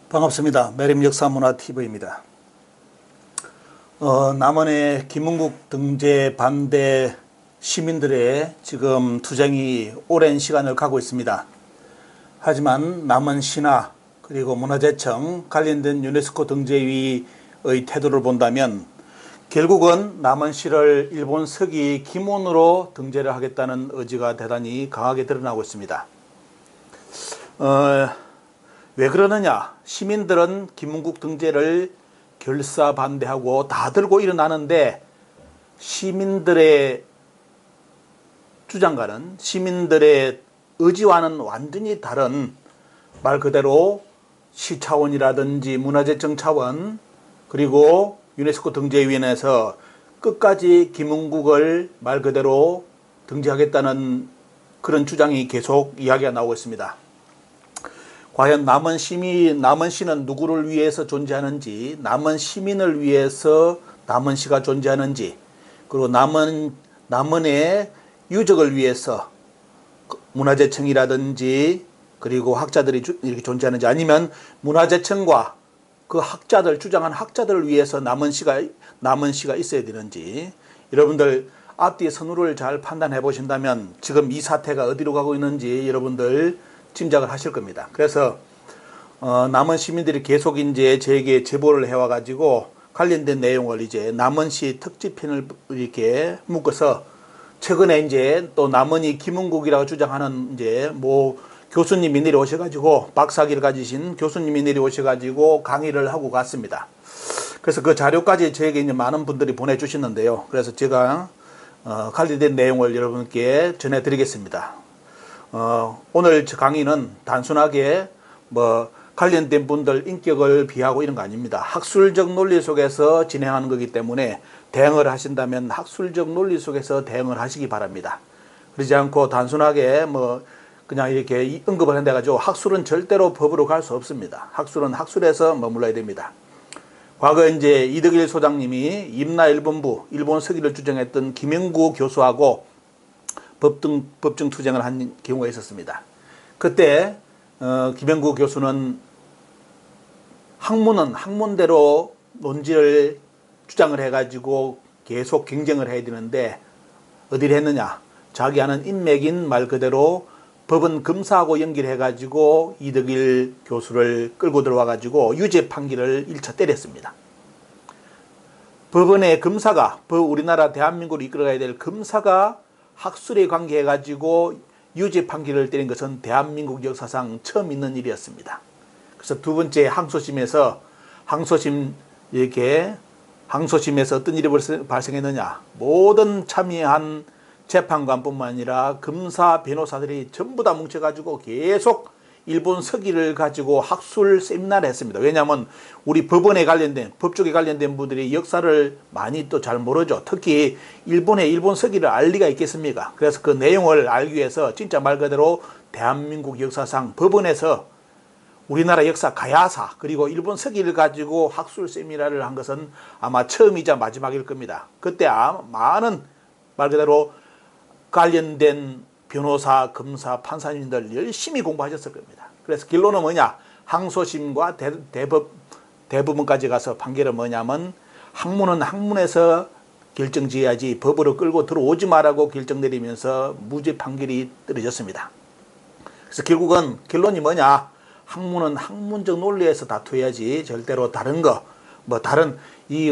반갑습니다. 매림 역사문화TV입니다. 남원의 김문국 등재 반대 시민들의 지금 투쟁이 오랜 시간을 가고 있습니다. 하지만 남원 신화 그리고 문화재청 관련된 유네스코 등재위의 태도를 본다면 결국은 남원시를 일본 서기 김원으로 등재를 하겠다는 의지가 대단히 강하게 드러나고 있습니다. 왜 그러느냐? 시민들은 김문국 등재를 결사 반대하고 다 들고 일어나는데 시민들의 주장과는 시민들의 의지와는 완전히 다른 말 그대로 시 차원이라든지 문화재청 차원 그리고 유네스코 등재위원회에서 끝까지 김문국을 말 그대로 등재하겠다는 그런 주장이 계속 이야기가 나오고 있습니다. 과연 남원시는 누구를 위해서 존재하는지, 남원 시민을 위해서 남원시가 존재하는지, 그리고 남원의 유적을 위해서 문화재청이라든지 그리고 학자들이 이렇게 존재하는지, 아니면 문화재청과 그 주장한 학자들을 위해서 남원시가 있어야 되는지, 여러분들 앞뒤의 선후를 잘 판단해 보신다면 지금 이 사태가 어디로 가고 있는지 여러분들 짐작을 하실 겁니다. 그래서 남원 시민들이 계속 이제 저에게 제보를 해와 가지고 관련된 내용을 이제 남원시 특집편을 이렇게 묶어서 최근에 이제 또 남원이 김문국이라고 주장하는 이제 교수님이 내려오셔 가지고 박사학위를 가지신 교수님이 내려오셔 가지고 강의를 하고 갔습니다. 그래서 그 자료까지 저에게 이제 많은 분들이 보내주시는데요. 그래서 제가 관련된 내용을 여러분께 전해드리겠습니다. 오늘 저 강의는 단순하게 관련된 분들 인격을 비하고 이런 거 아닙니다. 학술적 논리 속에서 진행하는 거기 때문에 대응을 하신다면 학술적 논리 속에서 대응을 하시기 바랍니다. 그러지 않고 단순하게 그냥 이렇게 언급을 한다 가지고 학술은 절대로 법으로 갈 수 없습니다. 학술은 학술에서 머물러야 됩니다. 과거 이제 이덕일 소장님이 임나 일본부 일본 서기를 주장했던 김영구 교수하고 법정 투쟁을 한 경우가 있었습니다. 그때 김영구 교수는 학문대로 논지를 주장을 해가지고 계속 경쟁을 해야 되는데 어디를 했느냐? 자기 아는 인맥인 말 그대로 법원 검사하고 연결해가지고 이덕일 교수를 끌고 들어와가지고 유죄 판결을 1차 때렸습니다. 법원의 검사가 우리나라 대한민국을 이끌어가야 될 검사가 학술에 관계해가지고 유죄 판결을 때린 것은 대한민국 역사상 처음 있는 일이었습니다. 그래서 두 번째 항소심에서 어떤 일이 발생했느냐? 모든 참여한 재판관뿐만 아니라 검사, 변호사들이 전부 다 뭉쳐가지고 계속 일본 서기를 가지고 학술 세미나를 했습니다. 왜냐하면 우리 법쪽에 관련된 분들이 역사를 많이 또 잘 모르죠. 특히 일본 서기를 알 리가 있겠습니까? 그래서 그 내용을 알기 위해서 진짜 말 그대로 대한민국 역사상 법원에서 우리나라 역사 가야사 그리고 일본 서기를 가지고 학술 세미나를 한 것은 아마 처음이자 마지막일 겁니다. 그때 많은 말 그대로 관련된 변호사, 검사, 판사님들 열심히 공부하셨을 겁니다. 그래서 결론은 뭐냐? 항소심과 대법원까지 가서 판결은 뭐냐면 학문은 학문에서 결정지어야지 법으로 끌고 들어오지 말라고 결정 내리면서 무죄 판결이 떨어졌습니다. 그래서 결국은 결론이 뭐냐? 학문은 학문적 논리에서 다투어야지 절대로 다른 거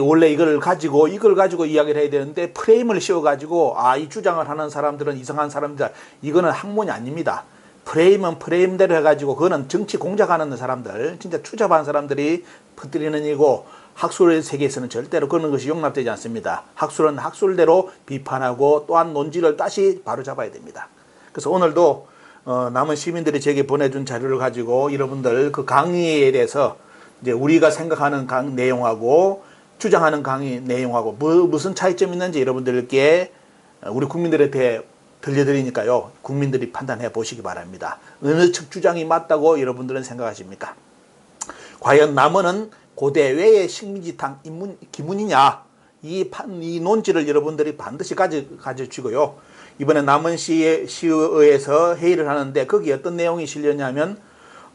원래 이걸 가지고 이야기를 해야 되는데 프레임을 씌워가지고 이 주장을 하는 사람들은 이상한 사람들, 이거는 학문이 아닙니다. 프레임은 프레임대로 해가지고 그거는 정치 공작하는 사람들, 진짜 추잡한 사람들이 퍼뜨리는 일이고 학술의 세계에서는 절대로 그런 것이 용납되지 않습니다. 학술은 학술대로 비판하고 또한 논지를 다시 바로잡아야 됩니다. 그래서 오늘도 남은 시민들이 제게 보내준 자료를 가지고 여러분들 그 강의에 대해서 이제 우리가 생각하는 내용하고 주장하는 강의 내용하고 무슨 차이점이 있는지 여러분들께 우리 국민들한테 들려드리니까요. 국민들이 판단해 보시기 바랍니다. 어느 측 주장이 맞다고 여러분들은 생각하십니까? 과연 남원은 고대 왜의 식민지탕 기문이냐? 이 논지를 여러분들이 반드시 가져주시고요. 이번에 남원시의회에서 회의를 하는데 거기에 어떤 내용이 실렸냐면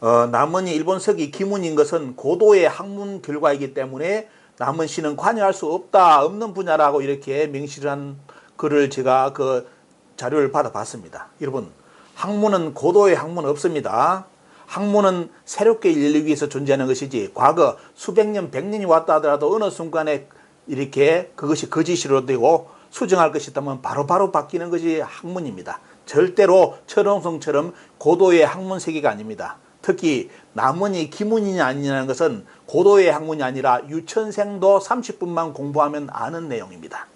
남원이 일본 서기 기문인 것은 고도의 학문 결과이기 때문에 남원 씨는 관여할 수 없는 분야라고 이렇게 명시를 한 글을 제가 그 자료를 받아봤습니다. 여러분, 학문은 고도의 학문은 없습니다. 학문은 새롭게 열리기 위해서 존재하는 것이지 과거 수백 년, 백 년이 왔다 하더라도 어느 순간에 이렇게 그것이 거짓으로 되고 수정할 것이 있다면 바로바로 바뀌는 것이 학문입니다. 절대로 철옹성처럼 고도의 학문 세계가 아닙니다. 특히 남원이 기문이 아니냐는 것은 고도의 학문이 아니라 유천생도 30분만 공부하면 아는 내용입니다.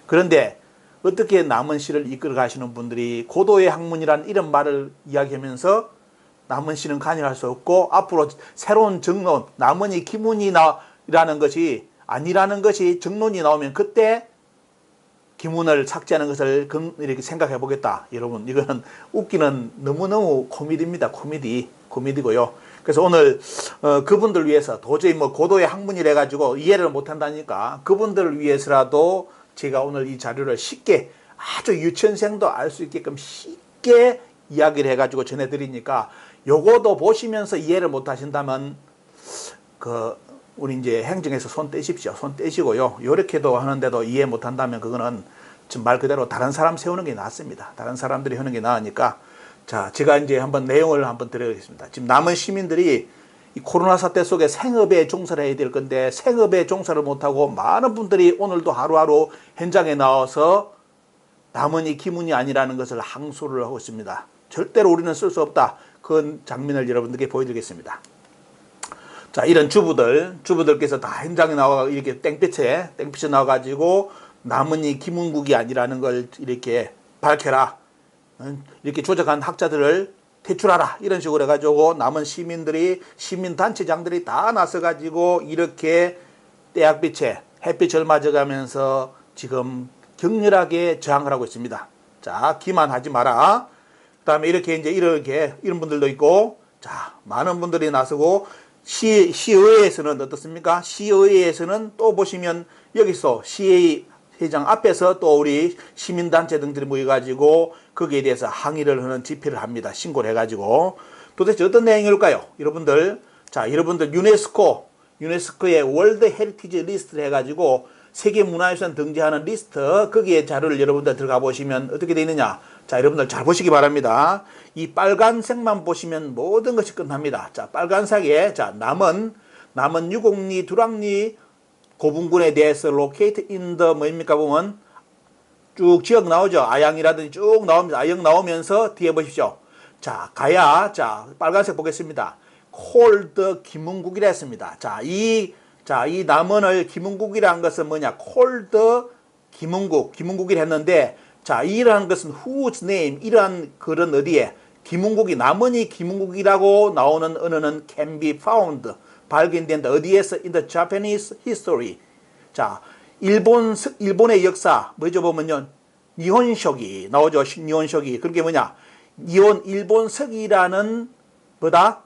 그런데 어떻게 남원 씨를 이끌어 가시는 분들이 고도의 학문이란 이런 말을 이야기하면서 남원 씨는 관여할 수 없고 앞으로 새로운 정론, 남원이 기문이라는 것이 아니라는 것이 정론이 나오면 그때 기문을 삭제하는 것을 이렇게 생각해 보겠다. 여러분, 이거는 웃기는 너무너무 코미디입니다. 코미디고요. 그래서 오늘 그분들 위해서 도저히 뭐 고도의 학문이래 가지고 이해를 못 한다니까 그분들을 위해서라도 제가 오늘 이 자료를 쉽게 아주 유치원생도 알 수 있게끔 쉽게 이야기를 해 가지고 전해 드리니까 요거도 보시면서 이해를 못 하신다면 우리 이제 행정에서 손 떼십시오. 손 떼시고요. 요렇게도 하는데도 이해 못 한다면 그거는 지금 말 그대로 다른 사람 세우는 게 낫습니다. 다른 사람들이 하는 게 나으니까. 자, 제가 이제 한번 내용을 한번 드리겠습니다. 지금 남은 시민들이 이 코로나 사태 속에 생업에 종사를 해야 될 건데 생업에 종사를 못하고 많은 분들이 오늘도 하루하루 현장에 나와서 남원이 기문이 아니라는 것을 항소를 하고 있습니다. 절대로 우리는 쓸 수 없다. 그 장면을 여러분들께 보여드리겠습니다. 자, 이런 주부들께서 다 현장에 나와 이렇게 땡볕에 나와가지고 남원이 기문국이 아니라는 걸 이렇게 밝혀라. 이렇게 조작한 학자들을 퇴출하라. 이런 식으로 해가지고 남은 시민들이, 시민단체장들이 다 나서가지고 이렇게 떼약빛에 햇빛을 맞아가면서 지금 격렬하게 저항을 하고 있습니다. 자, 기만하지 마라. 그 다음에 이렇게 이런 분들도 있고, 자, 많은 분들이 나서고, 시의회에서는 어떻습니까? 시의회에서는 또 보시면 여기서 시의 회장 앞에서 또 우리 시민단체 등들이 모여가지고 거기에 대해서 항의를 하는 집회를 합니다. 신고를 해가지고. 도대체 어떤 내용일까요? 여러분들, 자, 여러분들 유네스코의 월드 헤리티지 리스트를 해가지고 세계문화유산 등재하는 리스트, 거기에 자료를 여러분들 들어가 보시면 어떻게 되어 있느냐. 자, 여러분들 잘 보시기 바랍니다. 이 빨간색만 보시면 모든 것이 끝납니다. 자, 빨간색에, 자, 남은 유곡리, 두락리, 고분군에 대해서 locate in the 뭐입니까 보면 쭉 지역 나오죠. 아양이라든지 쭉 나옵니다. 아양 나오면서 뒤에 보십시오. 자, 가야, 자, 빨간색 보겠습니다. 콜드 김은국이라 했습니다. 자, 이 남원을 김은국이라는 것은 뭐냐? 콜드 김은국이라 했는데, 자, 이러한 것은 whose name, 이러한 글은 어디에? 김은국이, 남원이 김은국이라고 나오는 언어는 can be found. 발견된다. 어디에서? In the Japanese history. 자, 일본의 역사, 뭐죠 보면요. 니혼쇼기 나오죠. 니혼쇼기. 그게 뭐냐? 일본서기라는 뭐다?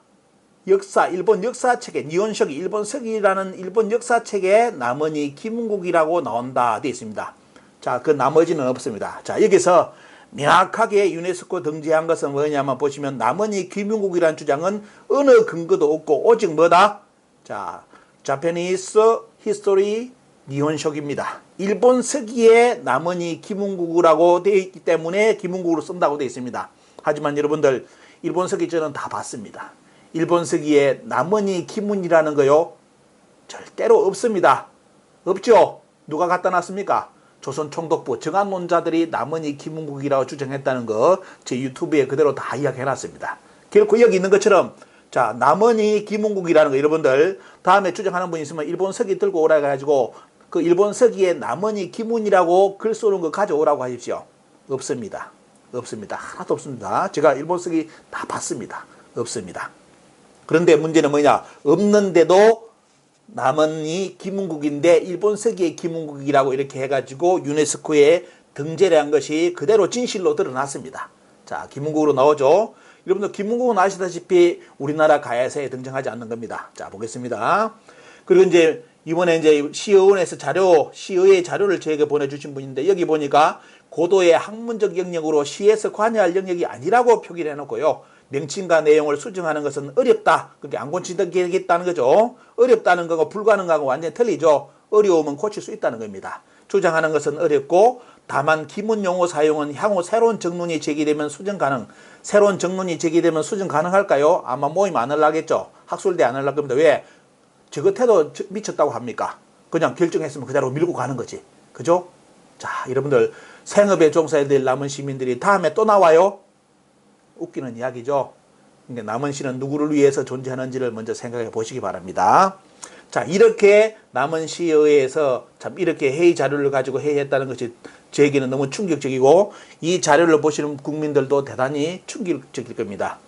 역사, 일본 역사책에, 니혼쇼기, 일본서기라는 일본 역사책에 남원이 김은국이라고 나온다. 되어 있습니다. 자, 그 나머지는 없습니다. 자, 여기서 명확하게 유네스코 등재한 것은 뭐냐면 보시면 남원이 김은국이라는 주장은 어느 근거도 없고 오직 뭐다? 자, Japanese history 니혼쇼기입니다. 일본 서기에 남원이 김은국이라고 되어 있기 때문에 김은국으로 쓴다고 되어 있습니다. 하지만 여러분들 일본 서기 저는 다 봤습니다. 일본 서기에 남원이 김은이라는 거요 절대로 없습니다. 없죠? 누가 갖다 놨습니까? 조선총독부 정한론자들이 남원이 김은국이라고 주장했다는 거 제 유튜브에 그대로 다 이야기해놨습니다. 결코 여기 있는 것처럼 자, 남원이 김은국이라는 거 여러분들 다음에 주장하는 분이 있으면 일본 서기 들고 오라 해가지고 그 일본 서기에 남원이 김은이라고 글 쏘는 거 가져오라고 하십시오. 없습니다. 하나도 없습니다. 제가 일본 서기 다 봤습니다. 없습니다. 그런데 문제는 뭐냐? 없는데도 남원이 김은국인데 일본 서기의 김은국이라고 이렇게 해가지고 유네스코에 등재를 한 것이 그대로 진실로 드러났습니다. 자, 김은국으로 나오죠. 여러분들 김은국은 아시다시피 우리나라 가야사에 등장하지 않는 겁니다. 자, 보겠습니다. 그리고 이제 이번에 이제 시의원에서 시의회 자료를 저에게 보내주신 분인데 여기 보니까 고도의 학문적 영역으로 시에서 관여할 영역이 아니라고 표기를 해놓고요. 명칭과 내용을 수정하는 것은 어렵다. 그렇게 안 고치겠다는 거죠. 어렵다는 거고 불가능하고 완전히 틀리죠. 어려움은 고칠 수 있다는 겁니다. 주장하는 것은 어렵고 다만 기문 용어 사용은 향후 새로운 정론이 제기되면 수정 가능. 새로운 정론이 제기되면 수정 가능할까요? 아마 모임 안 하려겠죠. 학술대 안 하려고 합니다. 왜? 저 같아도 미쳤다고 합니까? 그냥 결정했으면 그대로 밀고 가는 거지. 그죠? 자, 여러분들 생업에 종사해야 될 남은 시민들이 다음에 또 나와요? 웃기는 이야기죠. 그러니까 남은 시는 누구를 위해서 존재하는지를 먼저 생각해 보시기 바랍니다. 자, 이렇게 남은 시에 의해서 참 이렇게 회의 자료를 가지고 회의했다는 것이 저에게는 너무 충격적이고 이 자료를 보시는 국민들도 대단히 충격적일 겁니다.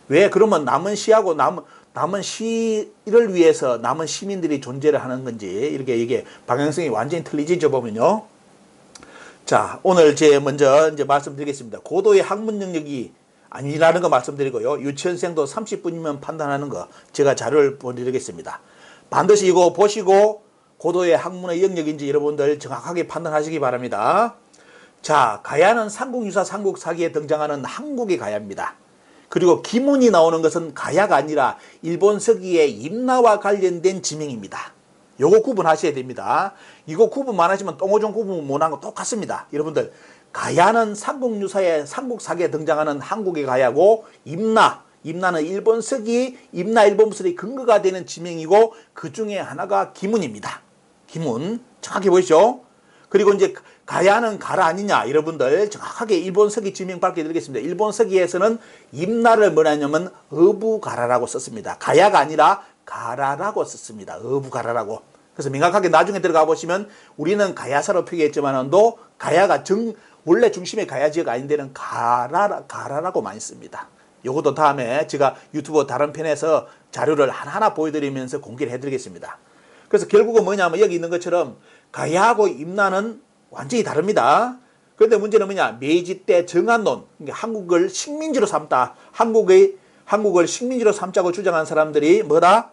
왜? 그러면 남은 시하고 남은 시를 위해서 남은 시민들이 존재를 하는 건지 이렇게 이게 방향성이 완전히 틀리지죠 보면요. 자, 오늘 먼저 이제 말씀드리겠습니다. 고도의 학문 영역이 아니라는 거 말씀드리고요. 유치원생도 30분이면 판단하는 거 제가 자료를 보내드리겠습니다. 반드시 이거 보시고 고도의 학문의 영역인지 여러분들 정확하게 판단하시기 바랍니다. 자, 가야는 삼국유사 삼국사기에 등장하는 한국의 가야입니다. 그리고 기문이 나오는 것은 가야가 아니라 일본 서기의 임나와 관련된 지명입니다. 요거 구분하셔야 됩니다. 이거 구분만 하시면 똥오종 구분 못한 거 똑같습니다. 여러분들 가야는 삼국유사의 삼국사기에 등장하는 한국의 가야고 임나는 일본 서기 임나 일본무술의 근거가 되는 지명이고 그 중에 하나가 기문입니다. 기문 정확히 보이시죠? 그리고 이제 가야는 가라 아니냐 여러분들 정확하게 일본 서기 지명 밝혀드리겠습니다. 일본 서기에서는 임나를 뭐냐면 어부가라라고 썼습니다. 가야가 아니라 가라라고 썼습니다. 어부가라라고. 그래서 명확하게 나중에 들어가 보시면 우리는 가야사로 표기했지만도 가야가 원래 중심의 가야 지역 아닌 데는 가라라고 많이 씁니다. 요것도 다음에 제가 유튜브 다른 편에서 자료를 하나하나 보여드리면서 공개를 해드리겠습니다. 그래서 결국은 뭐냐면 여기 있는 것처럼 가야하고 임나는 완전히 다릅니다. 그런데 문제는 뭐냐? 메이지 때 정한론, 그러니까 한국을 식민지로 삼다. 한국을 식민지로 삼자고 주장한 사람들이 뭐다?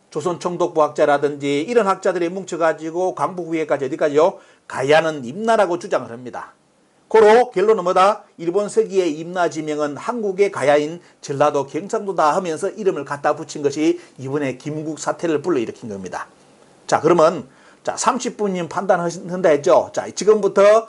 조선 총독부학자라든지 이런 학자들이 뭉쳐가지고 광복후에까지 어디까지요? 가야는 임나라고 주장을 합니다. 고로 결론은 뭐다? 일본 서기의 임나 지명은 한국의 가야인 전라도 경상도다 하면서 이름을 갖다 붙인 것이 이번에 김국 사태를 불러일으킨 겁니다. 자, 그러면 자 30분이면 판단한다 했죠. 자, 지금부터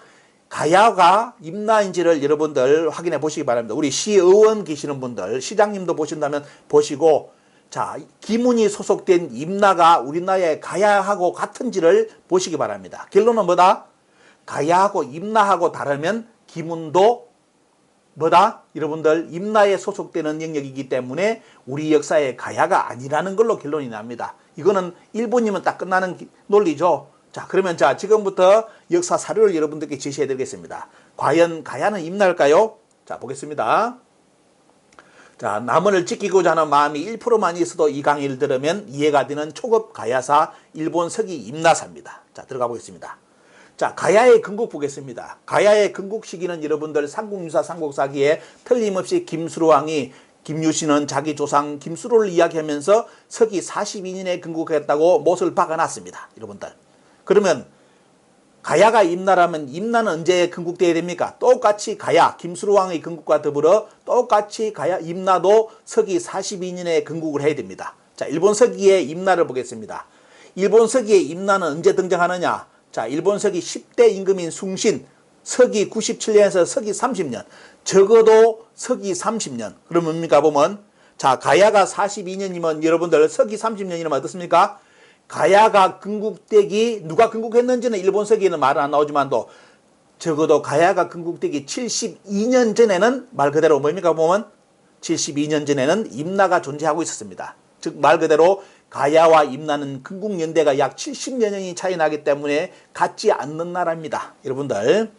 가야가 임나인지를 여러분들 확인해 보시기 바랍니다. 우리 시의원 계시는 분들, 시장님도 보신다면 보시고 자, 기문이 소속된 임나가 우리나라의 가야하고 같은지를 보시기 바랍니다. 결론은 뭐다? 가야하고 임나하고 다르면 기문도 뭐다? 여러분들 임나에 소속되는 영역이기 때문에 우리 역사의 가야가 아니라는 걸로 결론이 납니다. 이거는 1분이면 딱 끝나는 논리죠. 자, 그러면 자 지금부터 역사 사료를 여러분들께 제시해 드리겠습니다. 과연 가야는 임나일까요? 자, 보겠습니다. 자, 남원을 지키고자 하는 마음이 1%만 있어도 이 강의를 들으면 이해가 되는 초급 가야사 일본 서기 임나사입니다. 자, 들어가 보겠습니다. 자, 가야의 건국 보겠습니다. 가야의 건국 시기는 여러분들 삼국유사 삼국사기에 틀림없이 김수로왕이 김유신은 자기 조상 김수로를 이야기하면서 서기 42년에 건국했다고 못을 박아놨습니다. 여러분들. 그러면 가야가 임나라면 임나는 언제 건국되어야 됩니까? 똑같이 가야 김수로왕의 건국과 더불어 똑같이 가야 임나도 서기 42년에 건국을 해야 됩니다. 자, 일본 서기의 임나를 보겠습니다. 일본 서기의 임나는 언제 등장하느냐? 자, 일본 서기 10대 임금인 숭신 서기 97년에서 서기 30년 적어도 서기 30년 그러면 뭡니까 보면 자 가야가 42년이면 여러분들 서기 30년이면 어떻습니까? 가야가 건국되기 누가 건국했는지는 일본 서기에는 말은 안 나오지만도 적어도 가야가 건국되기 72년 전에는 말 그대로 뭡니까 보면 72년 전에는 임나가 존재하고 있었습니다. 즉 말 그대로 가야와 임나는 건국연대가 약 70여 년이 차이 나기 때문에 같지 않는 나라입니다. 여러분들.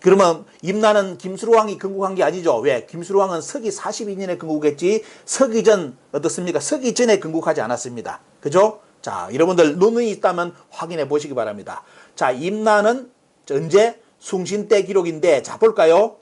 그러면 임나는 김수로왕이 건국한 게 아니죠. 왜? 김수로왕은 서기 42년에 건국했지 서기 전 어떻습니까? 서기 전에 건국하지 않았습니다. 그죠? 자, 여러분들 논문이 있다면 확인해 보시기 바랍니다. 자, 임나는 언제? 숭신 때 기록인데 자 볼까요?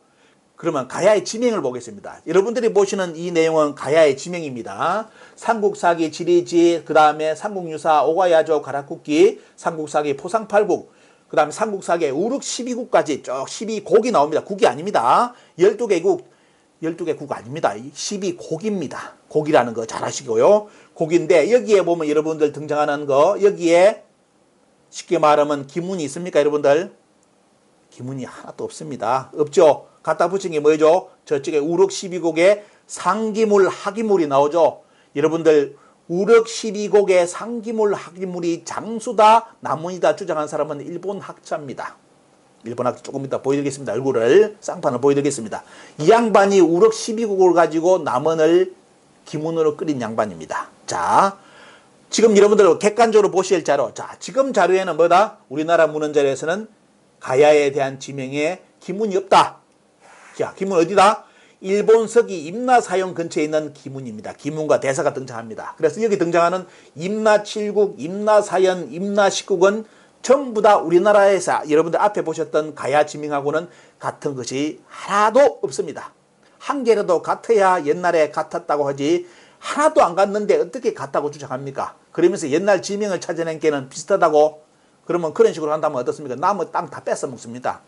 그러면 가야의 지명을 보겠습니다. 여러분들이 보시는 이 내용은 가야의 지명입니다. 삼국사기 지리지, 그 다음에 삼국유사 오가야조 가라쿠기, 삼국사기 포상팔국, 그 다음에 삼국사기 우륵 12국까지 쭉 12곡이 나옵니다. 국이 아닙니다. 12개국 12개 국 아닙니다. 12곡입니다. 곡이라는 거 잘 아시고요. 곡인데 여기에 보면 여러분들 등장하는 거 여기에 쉽게 말하면 기문이 있습니까 여러분들? 기문이 하나도 없습니다. 없죠. 갖다 붙인 게 뭐죠? 저쪽에 우럭 12곡에 상기물 하기물이 나오죠. 여러분들 우럭 12곡에 상기물 하기물이 장수다 남원이다 주장한 사람은 일본 학자입니다. 일본 학자 조금 이따 보여드리겠습니다. 얼굴을 쌍판을 보여드리겠습니다. 이 양반이 우럭 12곡을 가지고 남원을 기문으로 끓인 양반입니다. 자, 지금 여러분들 객관적으로 보실 자료. 자, 지금 자료에는 뭐다? 우리나라 문헌자료에서는 가야에 대한 지명에 기문이 없다. 자, 기문 어디다? 일본서기 임나사형 근처에 있는 기문입니다. 기문과 대사가 등장합니다. 그래서 여기 등장하는 임나7국, 임나사연, 임나10국은 전부 다 우리나라에서 여러분들 앞에 보셨던 가야 지명하고는 같은 것이 하나도 없습니다. 한 개라도 같아야 옛날에 같았다고 하지 하나도 안 같는데 어떻게 같다고 주장합니까? 그러면서 옛날 지명을 찾아낸 게는 비슷하다고 그러면 그런 식으로 한다면 어떻습니까? 남의 땅 다 뺏어 먹습니다.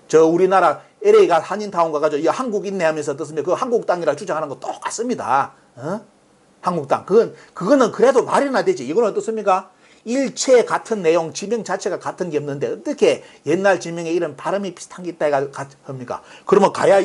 저 우리나라 LA가 한인타운 가가지고 이 한국 있네 하면서 어떻습니까? 그 한국 땅이라 주장하는 거 똑같습니다. 한국 땅. 그거는 그래도 말이나 되지. 이건 어떻습니까? 일체 같은 내용, 지명 자체가 같은 게 없는데 어떻게 옛날 지명에 이런 발음이 비슷한 게 있다 합니까? 그러면 가야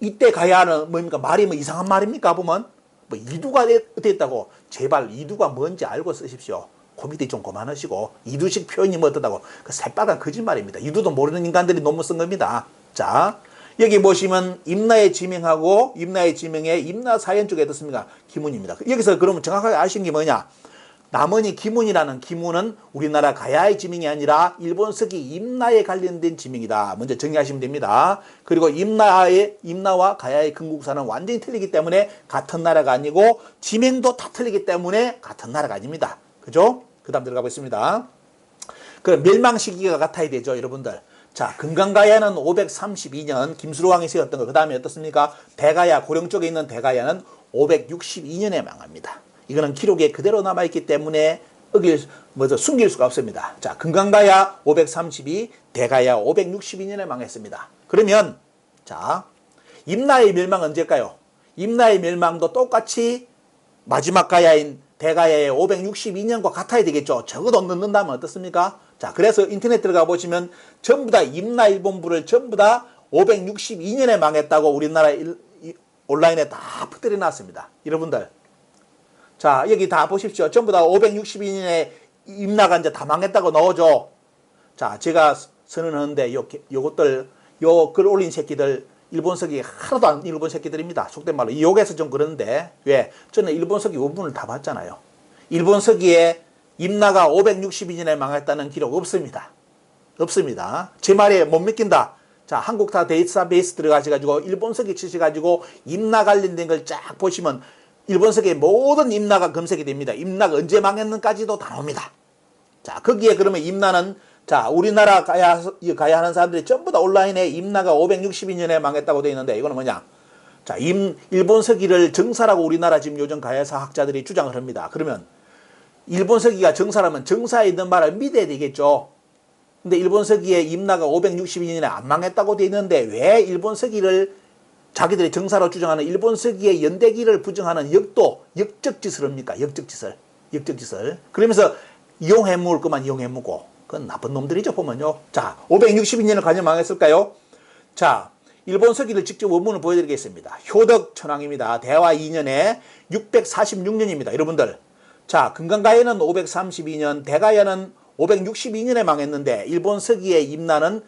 이때 가야는 뭡니까? 말이 뭐 이상한 말입니까? 보면 뭐 이두가 어땠다고 제발 이두가 뭔지 알고 쓰십시오. 고민이 좀 그만하시고 이두식 표현이 뭐 어떠다고 그 새빨간 거짓말입니다. 이두도 모르는 인간들이 논문 쓴 겁니다. 자, 여기 보시면 임나의 지명하고 임나의 지명에 임나사연 쪽에 어떻습니까? 기문입니다. 여기서 그러면 정확하게 아시는 게 뭐냐? 남원이 기문이라는 기문은 우리나라 가야의 지명이 아니라 일본서기 임나에 관련된 지명이다. 먼저 정리하시면 됩니다. 그리고 임나와 가야의 근국사는 완전히 틀리기 때문에 같은 나라가 아니고 지명도 다 틀리기 때문에 같은 나라가 아닙니다. 그죠? 그 다음 들어가 보겠습니다. 그 멸망 시기가 같아야 되죠, 여러분들. 자, 금강가야는 532년 김수로왕이 세웠던 거. 그 다음에 어떻습니까? 대가야, 고령 쪽에 있는 대가야는 562년에 망합니다. 이거는 기록에 그대로 남아있기 때문에 숨길 수가 없습니다. 자, 금강가야 532, 대가야 562년에 망했습니다. 그러면, 자, 임나의 멸망은 언제일까요? 임나의 멸망도 똑같이 마지막 가야인 대가야의 562년과 같아야 되겠죠. 적어도 넣는다면 어떻습니까? 자, 그래서 인터넷 들어가 보시면 전부 다 임나 일본부를 전부 다 562년에 망했다고 우리나라 온라인에 다 퍼뜨려 놨습니다. 여러분들. 자, 여기 다 보십시오. 전부 다 562년에 임나가 이제 다 망했다고 나오죠. 자, 제가 선언하는데 요것들, 요 글 올린 새끼들 일본서기 하나도 안 일본 새끼들입니다. 속된 말로. 이 욕에서 좀 그러는데 왜? 저는 일본서기 원문을 다 봤잖아요. 일본서기에 임나가 562년에 망했다는 기록 없습니다. 없습니다. 제 말에 못 믿긴다. 자, 한국타 데이터베이스 들어가셔가지고 일본서기 치셔가지고 임나 관련된 걸 쫙 보시면 일본서기의 모든 임나가 검색이 됩니다. 임나가 언제 망했는지까지도 다 나옵니다. 자, 거기에 그러면 임나는 자, 우리나라 가야 하는 사람들이 전부 다 온라인에 임나가 562년에 망했다고 되어 있는데 이거는 뭐냐? 자, 일본서기를 정사라고 우리나라 지금 요즘 가야사 학자들이 주장을 합니다. 그러면 일본서기가 정사라면 정사에 있는 말을 믿어야 되겠죠. 근데 일본서기에 임나가 562년에 안 망했다고 되어 있는데 왜 일본서기를 자기들이 정사로 주장하는 일본서기의 연대기를 부정하는 역적짓을 합니까? 역적짓을. 그러면서 이용해 먹을 것만 이용해 먹고 그건 나쁜 놈들이죠, 보면요. 자, 562년을 과연 망했을까요? 자, 일본서기를 직접 원문을 보여드리겠습니다. 효덕 천황입니다. 대화 2년에 646년입니다. 여러분들. 자, 금강가야는 532년, 대가야는 562년에 망했는데 일본서기의 임나는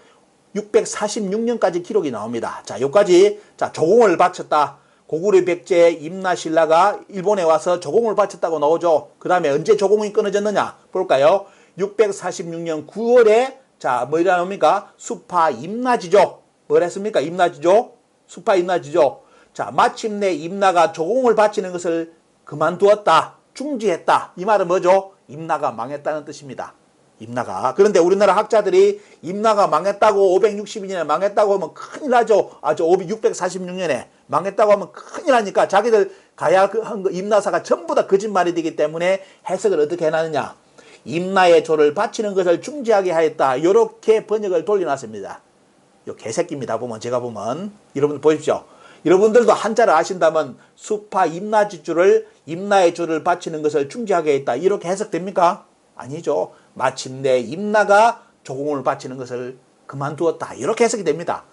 646년까지 기록이 나옵니다. 자, 여기까지 자, 조공을 바쳤다. 고구려 백제 임나신라가 일본에 와서 조공을 바쳤다고 나오죠. 그 다음에 언제 조공이 끊어졌느냐 볼까요? 646년 9월에 자, 뭐라 나옵니까? 수파 임나지죠. 뭘 했습니까? 임나지죠. 수파 임나지죠. 자, 마침내 임나가 조공을 바치는 것을 그만두었다. 중지했다. 이 말은 뭐죠? 임나가 망했다는 뜻입니다. 임나가. 그런데 우리나라 학자들이 임나가 망했다고 562년에 망했다고 하면 큰일 나죠. 646년에 망했다고 하면 큰일 나니까 자기들 가야 한 거 임나사가 전부 다 거짓말이 되기 때문에 해석을 어떻게 해놨느냐. 임나의 조를 바치는 것을 중지하게 하였다. 이렇게 번역을 돌려놨습니다. 요 개새끼입니다. 제가 보면 여러분 보십시오. 여러분들도 한자를 아신다면 수파 임나지주를 임나의 주를 바치는 것을 중지하게 했다. 이렇게 해석됩니까? 아니죠. 마침내 임나가 조공을 바치는 것을 그만두었다. 이렇게 해석이 됩니다.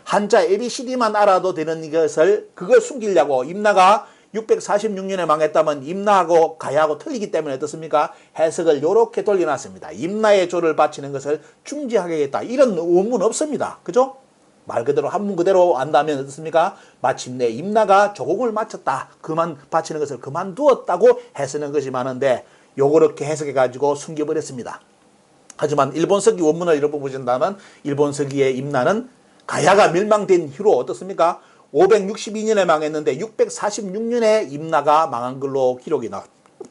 한자 ABCD만 알아도 되는 것을 그걸 숨기려고 임나가 646년에 망했다면 임나하고 가야하고 틀리기 때문에 어떻습니까? 해석을 이렇게 돌려놨습니다. 임나의 조를 바치는 것을 중지하겠다. 이런 원문 없습니다. 그죠? 말 그대로 한문 그대로 안다면 어떻습니까? 마침내 임나가 조공을 마쳤다. 그만 바치는 것을 그만두었다고 해석하는 것이 많은데 요렇게 해석해가지고 숨겨버렸습니다. 하지만 일본서기 원문을 읽어보신다면 일본서기의 임나는 가야가 멸망된 후로 어떻습니까? 562년에 망했는데 646년에 임나가 망한 걸로 기록이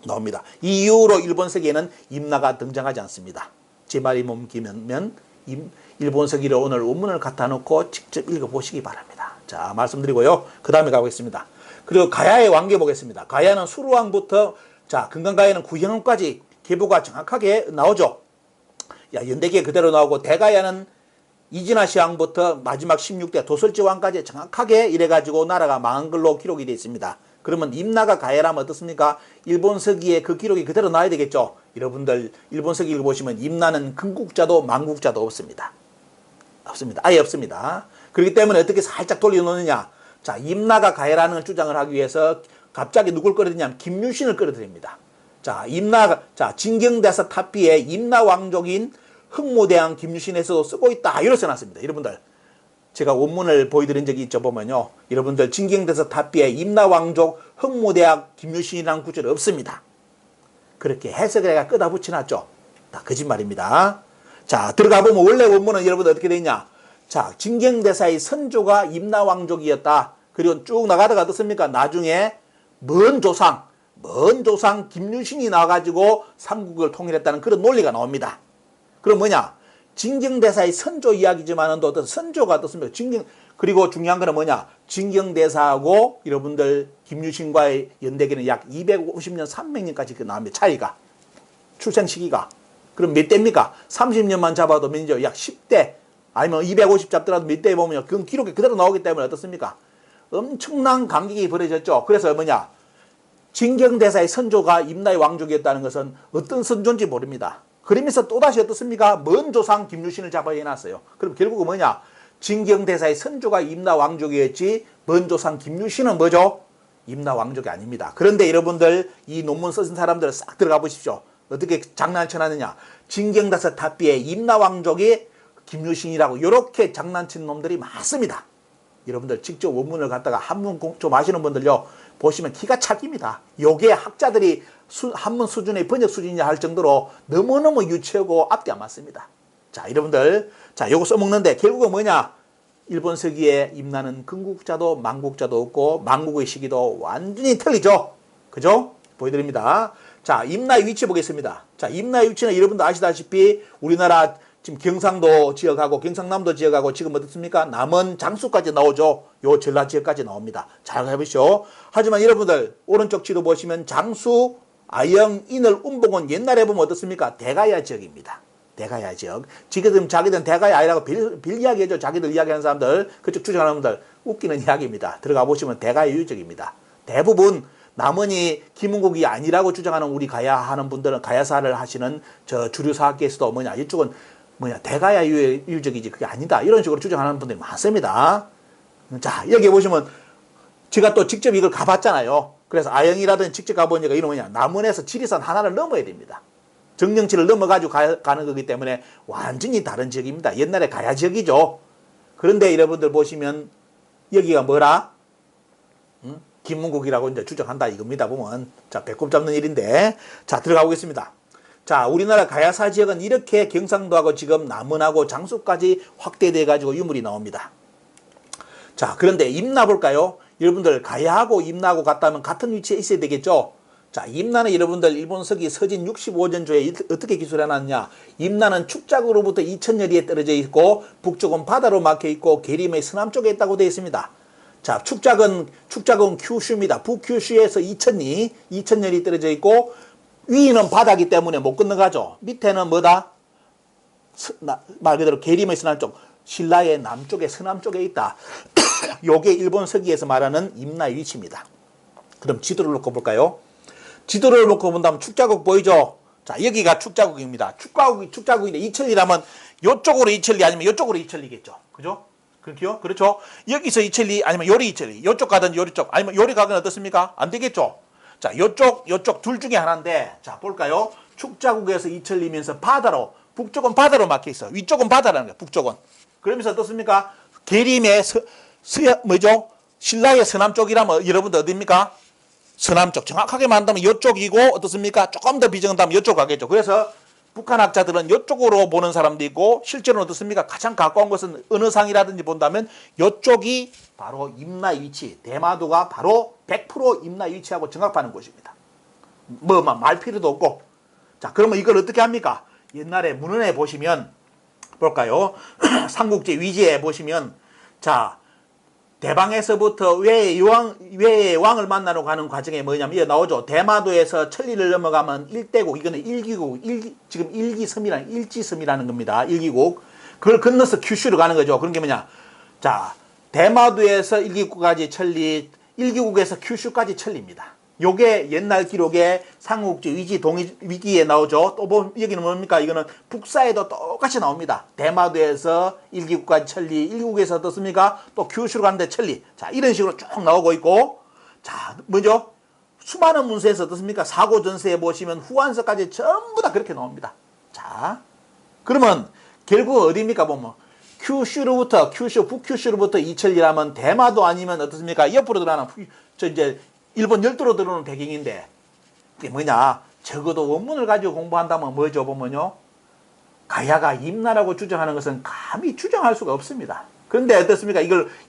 나옵니다. 이 이후로 일본서기에는 임나가 등장하지 않습니다. 제 말이 몸기면 일본서기를 오늘 원문을 갖다 놓고 직접 읽어보시기 바랍니다. 자, 말씀드리고요. 그 다음에 가보겠습니다. 그리고 가야의 왕계 보겠습니다. 가야는 수루왕부터 자 금강가야는 구형까지 계보가 정확하게 나오죠. 연대기에 그대로 나오고 대가야는 이진아시 왕부터 마지막 16대 도설지 왕까지 정확하게 이래가지고 나라가 망한 걸로 기록이 되어 있습니다. 그러면 임나가 가야라면 어떻습니까? 일본서기에 그 기록이 그대로 나와야 되겠죠. 여러분들 일본서기 읽어보시면 임나는 근국자도 망국자도 없습니다. 없습니다. 아예 없습니다. 그렇기 때문에 어떻게 살짝 돌려놓느냐. 자, 임나가 가야라는 걸 주장을 하기 위해서 갑자기 누굴 끌어들이냐면 김유신을 끌어들입니다. 자, 진경대사 탑비에 임나 왕족인 흥무대왕 김유신에서도 쓰고 있다. 이렇게 써놨습니다. 여러분들 제가 원문을 보여드린 적이 있죠. 보면요. 여러분들 진경대사 탑비에 임나 왕족 흥무대왕 김유신이라는 구절이 없습니다. 그렇게 해석을 해가 끄다 붙여놨죠. 다 거짓말입니다. 자, 들어가 보면 원래 원문은 여러분들 어떻게 되냐. 자, 진경대사의 선조가 임나 왕족이었다. 그리고 쭉 나가다가 어떻습니까? 나중에 먼 조상 김유신이 나와가지고 삼국을 통일했다는 그런 논리가 나옵니다. 그럼 뭐냐? 진경대사의 선조 이야기지만은 또 어떤 선조가 어떻습니까? 그리고 중요한 거는 뭐냐? 진경대사하고 여러분들 김유신과의 연대기는 약 250년, 300년까지 나옵니다. 차이가. 출생 시기가. 그럼 몇 대입니까? 30년만 잡아도 몇이죠? 약 10대. 아니면 250 잡더라도 몇 대 보면 그 기록이 그대로 나오기 때문에 어떻습니까? 엄청난 간격이 벌어졌죠. 그래서 뭐냐? 진경대사의 선조가 임나의 왕족이었다는 것은 어떤 선조인지 모릅니다. 그러면서 또다시 어떻습니까? 먼 조상 김유신을 잡아 해놨어요. 그럼 결국은 뭐냐? 진경대사의 선조가 임나 왕족이었지 먼 조상 김유신은 뭐죠? 임나 왕족이 아닙니다. 그런데 여러분들 이 논문 쓰신 사람들 싹 들어가 보십시오. 어떻게 장난쳐놨느냐? 진경대사 탑비에 임나 왕족이 김유신이라고 이렇게 장난친 놈들이 많습니다. 여러분들 직접 원문을 갖다가 한문 좀 아시는 분들요 보시면 기가 찰깁니다. 요게 학자들이 한문 수준의 번역 수준이냐 할 정도로 너무너무 유치하고 앞뒤 안 맞습니다. 자, 여러분들 자 요거 써먹는데 결국은 뭐냐? 일본서기에 임나는 근국자도 망국자도 없고 망국의 시기도 완전히 틀리죠. 그죠? 보여드립니다. 자, 임나의 위치 보겠습니다. 자, 임나의 위치는 여러분들 아시다시피 우리나라 지금 경상도 지역하고 경상남도 지역하고 지금 어떻습니까? 남원 장수까지 나오죠. 요 전라 지역까지 나옵니다. 잘 해보시오. 하지만 여러분들 오른쪽 지도 보시면 장수, 아영, 인을, 운봉은 옛날에 보면 어떻습니까? 대가야 지역입니다. 대가야 지역. 지금 자기들은 대가야 아니라고 빌 이야기해줘. 자기들 이야기하는 사람들, 그쪽 주장하는 분들 웃기는 이야기입니다. 들어가 보시면 대가야 유적입니다. 대부분 남원이 김은국이 아니라고 주장하는 우리 가야 하는 분들은 가야사를 하시는 저 주류 사학계에서도 뭐냐 이쪽은 뭐냐 대가야 유적이지 그게 아니다 이런 식으로 주장하는 분들이 많습니다. 자, 여기 보시면 제가 또 직접 이걸 가봤잖아요. 그래서 아영이라든지 직접 가보니까 이런 뭐냐 남원에서 지리산 하나를 넘어야 됩니다. 정령치를 넘어가지고 가는 거기 때문에 완전히 다른 지역입니다. 옛날에 가야 지역이죠. 그런데 여러분들 보시면 여기가 뭐라? 김문국이라고 이제 주장한다 이겁니다. 보면 자 배꼽 잡는 일인데 자 들어가 보겠습니다. 자, 우리나라 가야사 지역은 이렇게 경상도하고 지금 남원하고 장수까지 확대돼 가지고 유물이 나옵니다. 자, 그런데 임나 볼까요? 여러분들 가야하고 임나하고 같다면 같은 위치에 있어야 되겠죠. 자, 임나는 여러분들 일본서기 서진 65전조에 어떻게 기술해놨냐? 임나는 축작으로부터 2000여리에 떨어져 있고 북쪽은 바다로 막혀 있고 계림의 서남쪽에 있다고 되어 있습니다. 자, 축작은 큐슈입니다. 북큐슈에서 2000여리 떨어져 있고 위는 바다기 때문에 못 건너가죠. 밑에는 뭐다? 말 그대로 계림의 서남쪽, 신라의 남쪽에 서남쪽에 있다. 요게 일본 서기에서 말하는 임나의 위치입니다. 그럼 지도를 놓고 볼까요? 지도를 놓고 본다면 축자국 보이죠? 자, 여기가 축자국입니다. 축자국인데 이천리라면 요쪽으로 이천리 아니면 요쪽으로 이천리겠죠. 그죠? 그렇게요? 그렇죠? 여기서 이천리 아니면 요리 이천리. 요쪽 가든 요쪽 아니면 요리 가든 어떻습니까? 안 되겠죠? 자, 요쪽 둘 중에 하나인데, 자, 볼까요? 축자국에서 이천리면서 바다로, 북쪽은 바다로 막혀 있어. 위쪽은 바다라는 거야, 북쪽은. 그러면서 어떻습니까? 계림의 뭐죠? 신라의 서남 쪽이라면 여러분들 어디입니까? 서남쪽. 정확하게 말한다면 이쪽이고 어떻습니까? 조금 더 비정한다면 이쪽 가겠죠. 그래서 북한 학자들은 이쪽으로 보는 사람도 있고 실제로는 어떻습니까? 가장 가까운 것은 어느 상이라든지 본다면 이쪽이 바로 임나의 위치. 대마도가 바로 100% 임나의 위치하고 정합하는 곳입니다. 뭐 말 필요도 없고. 자, 그러면 이걸 어떻게 합니까? 옛날에 문헌에 보시면 볼까요? 삼국지 위지에 보시면 자, 대방에서부터 외의 왕을 만나러 가는 과정에 뭐냐면 이게 나오죠. 대마도에서 천리를 넘어가면 일대국, 이거는 일기국, 지금 일지섬이라는 겁니다. 일기국. 그걸 건너서 큐슈로 가는 거죠. 그런 게 뭐냐? 자, 대마도에서 일기국까지 천리, 일기국에서 큐슈까지 천리입니다. 요게 옛날 기록에 삼국지 위지 위기에 나오죠. 또 여기는 뭡니까? 이거는 북사에도 똑같이 나옵니다. 대마도에서 일기국까지 천리, 일기국에서 어떻습니까? 또 큐슈로 가는데 천리. 자, 이런 식으로 쭉 나오고 있고, 자, 뭐죠? 수많은 문서에서 어떻습니까? 사고전서에 보시면 후한서까지 전부 다 그렇게 나옵니다. 자, 그러면 결국 어디입니까? 보면 북큐슈로부터 이천리라면 대마도 아니면 어떻습니까? 옆으로 들어가는 이제 일본 열도로 들어오는 배경인데 그게 뭐냐? 적어도 원문을 가지고 공부한다면 뭐죠? 보면요. 가야가 임나라고 주장하는 것은 감히 주장할 수가 없습니다. 그런데 어떻습니까?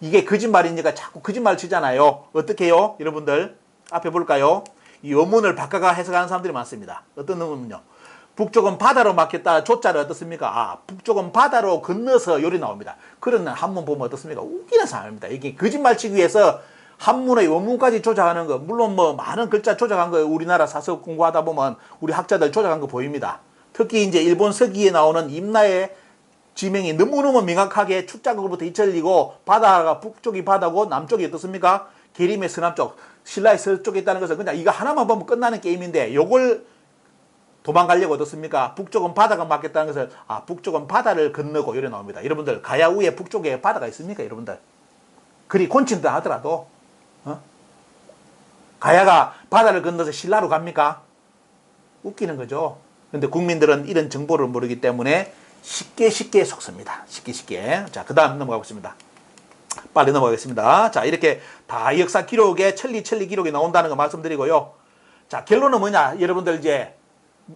이게 거짓말이니까 자꾸 거짓말 치잖아요. 어떻게 해요? 여러분들 앞에 볼까요? 이 원문을 바꿔가 해석하는 사람들이 많습니다. 어떤 놈은요. 북쪽은 바다로 막혔다. 조자를 어떻습니까? 북쪽은 바다로 건너서 요리 나옵니다. 그런 한문 보면 어떻습니까? 웃기는 상황입니다. 이게 거짓말 치기 위해서 한문의 원문까지 조작하는 거, 물론 뭐 많은 글자 조작한 거 우리나라 사서 공부하다 보면 우리 학자들 조작한 거 보입니다. 특히 이제 일본 서기에 나오는 임나의 지명이 너무너무 명확하게 축자국으로부터 이천리고 바다가 북쪽이 바다고 남쪽이 어떻습니까? 계림의 서남쪽, 신라의 서쪽에 있다는 것은 그냥 이거 하나만 보면 끝나는 게임인데 요걸 도망가려고 어떻습니까? 북쪽은 바다가 맞겠다는 것을 북쪽은 바다를 건너고 이래 나옵니다. 여러분들 가야우에 북쪽에 바다가 있습니까? 여러분들 그리 곤친다 하더라도 가야가 바다를 건너서 신라로 갑니까? 웃기는 거죠. 근데 국민들은 이런 정보를 모르기 때문에 쉽게 속습니다. 쉽게. 자, 그 다음 넘어가겠습니다. 빨리 넘어가겠습니다. 자, 이렇게 다 역사 기록에 천리 기록이 나온다는 거 말씀드리고요. 자, 결론은 뭐냐? 여러분들 이제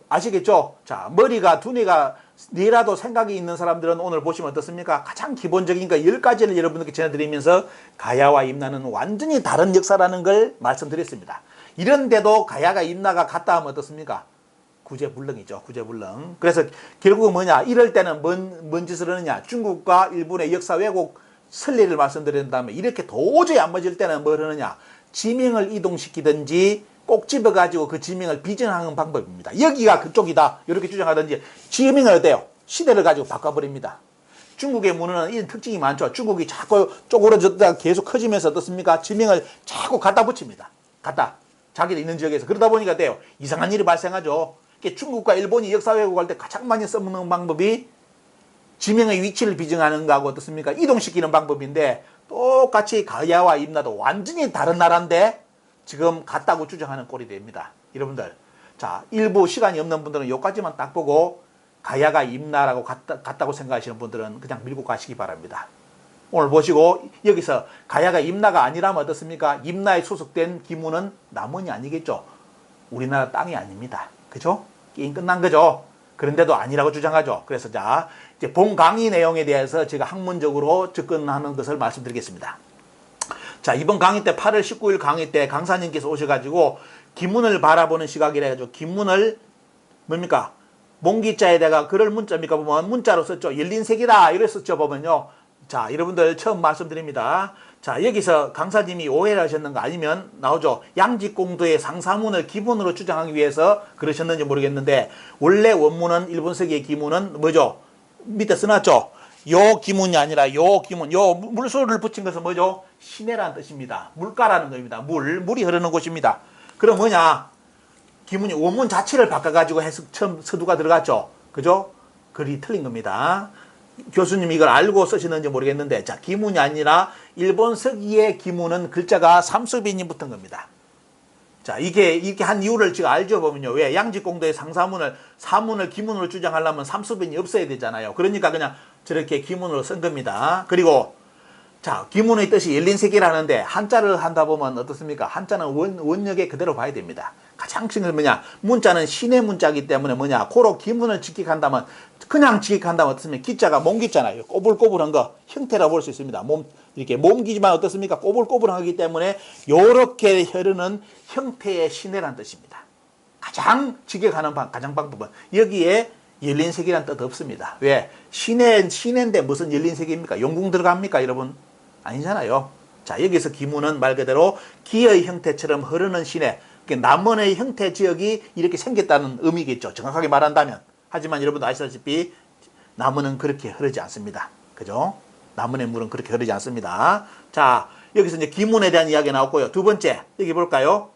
아시겠죠? 자, 머리가 두뇌가 뇌라도 생각이 있는 사람들은 오늘 보시면 어떻습니까? 가장 기본적인 거 10가지를 여러분들께 전해드리면서 가야와 임나는 완전히 다른 역사라는 걸 말씀드렸습니다. 이런데도 가야가 임나가 같다 하면 어떻습니까? 구제불능이죠. 구제불능. 그래서 결국은 뭐냐? 이럴 때는 뭔 짓을 하느냐? 중국과 일본의 역사 왜곡 선례를 말씀드린 다음에 이렇게 도저히 안 맞을 때는 뭘 하느냐? 지명을 이동시키든지 꼭 집어가지고 그 지명을 비전하는 방법입니다. 여기가 그쪽이다 이렇게 주장하든지 지명을 어때요? 시대를 가지고 바꿔버립니다. 중국의 문화는 이런 특징이 많죠. 중국이 자꾸 쪼그러졌다가 계속 커지면서 어떻습니까? 지명을 자꾸 갖다 붙입니다. 자기들 있는 지역에서. 그러다 보니까 어때요? 이상한 일이 발생하죠. 중국과 일본이 역사 왜곡할 때 가장 많이 써먹는 방법이 지명의 위치를 비정하는 거하고 어떻습니까? 이동시키는 방법인데 똑같이 가야와 임나도 완전히 다른 나라인데 지금 같다고 주장하는 꼴이 됩니다. 여러분들, 자, 일부 시간이 없는 분들은 여기까지만 딱 보고 가야가 임나라고 같다고 생각하시는 분들은 그냥 밀고 가시기 바랍니다. 오늘 보시고 여기서 가야가 임나가 아니라면 어떻습니까? 임나에 소속된 기문은 남원이 아니겠죠. 우리나라 땅이 아닙니다. 그죠? 게임 끝난 거죠. 그런데도 아니라고 주장하죠. 그래서 자, 이제 본 강의 내용에 대해서 제가 학문적으로 접근하는 것을 말씀드리겠습니다. 자, 이번 강의 때 8월 19일 강의 때 강사님께서 오셔가지고 기문을 바라보는 시각이라 해가지고 기문을 뭡니까? 몽기자에다가 글을 문자입니까? 보면 문자로 썼죠. 열린 색이다 이래 썼죠. 보면요. 자, 여러분들 처음 말씀드립니다. 자, 여기서 강사님이 오해를 하셨는가 아니면 나오죠. 양직공도의 상사문을 기본으로 주장하기 위해서 그러셨는지 모르겠는데 원래 원문은 일본 서기의 기문은 뭐죠? 밑에 써놨죠. 요 기문이 아니라 요 기문, 요 물소를 붙인 것은 뭐죠? 시내라는 뜻입니다. 물가라는 겁니다. 물이 흐르는 곳입니다. 그럼 뭐냐? 기문이 원문 자체를 바꿔가지고 해석 처음 서두가 들어갔죠. 그죠? 글이 틀린 겁니다. 교수님이 이걸 알고 쓰시는지 모르겠는데, 자, 기문이 아니라 일본 서기의 기문은 글자가 삼수빈이 붙은 겁니다. 자, 이게 한 이유를 제가 알죠, 보면요. 왜? 양지공도의 사문을 기문으로 주장하려면 삼수빈이 없어야 되잖아요. 그러니까 그냥 저렇게 기문으로 쓴 겁니다. 그리고, 자, 기문의 뜻이 열린 세계라는데, 한자를 한다 보면 어떻습니까? 한자는 원역에 그대로 봐야 됩니다. 가장 중요한 뭐냐? 문자는 신의 문자이기 때문에 뭐냐? 고로 기문을 직역한다면, 그냥 직역한다면 어떻습니까? 기자가 몸기잖아요. 꼬불꼬불한 거, 형태라 볼 수 있습니다. 이렇게 몸기지만 어떻습니까? 꼬불꼬불하기 때문에, 요렇게 흐르는 형태의 신해란 뜻입니다. 가장 직역하는 가장 방법은, 여기에 열린 세계란 뜻 없습니다. 왜? 신해인데 무슨 열린 세계입니까? 용궁 들어갑니까, 여러분? 아니잖아요. 자, 여기서 기문은 말 그대로 기의 형태처럼 흐르는 신해, 남원의 형태 지역이 이렇게 생겼다는 의미겠죠. 정확하게 말한다면. 하지만 여러분도 아시다시피 남원은 그렇게 흐르지 않습니다. 그죠? 남원의 물은 그렇게 흐르지 않습니다. 자, 여기서 이제 기문에 대한 이야기가 나왔고요. 두 번째, 여기 볼까요?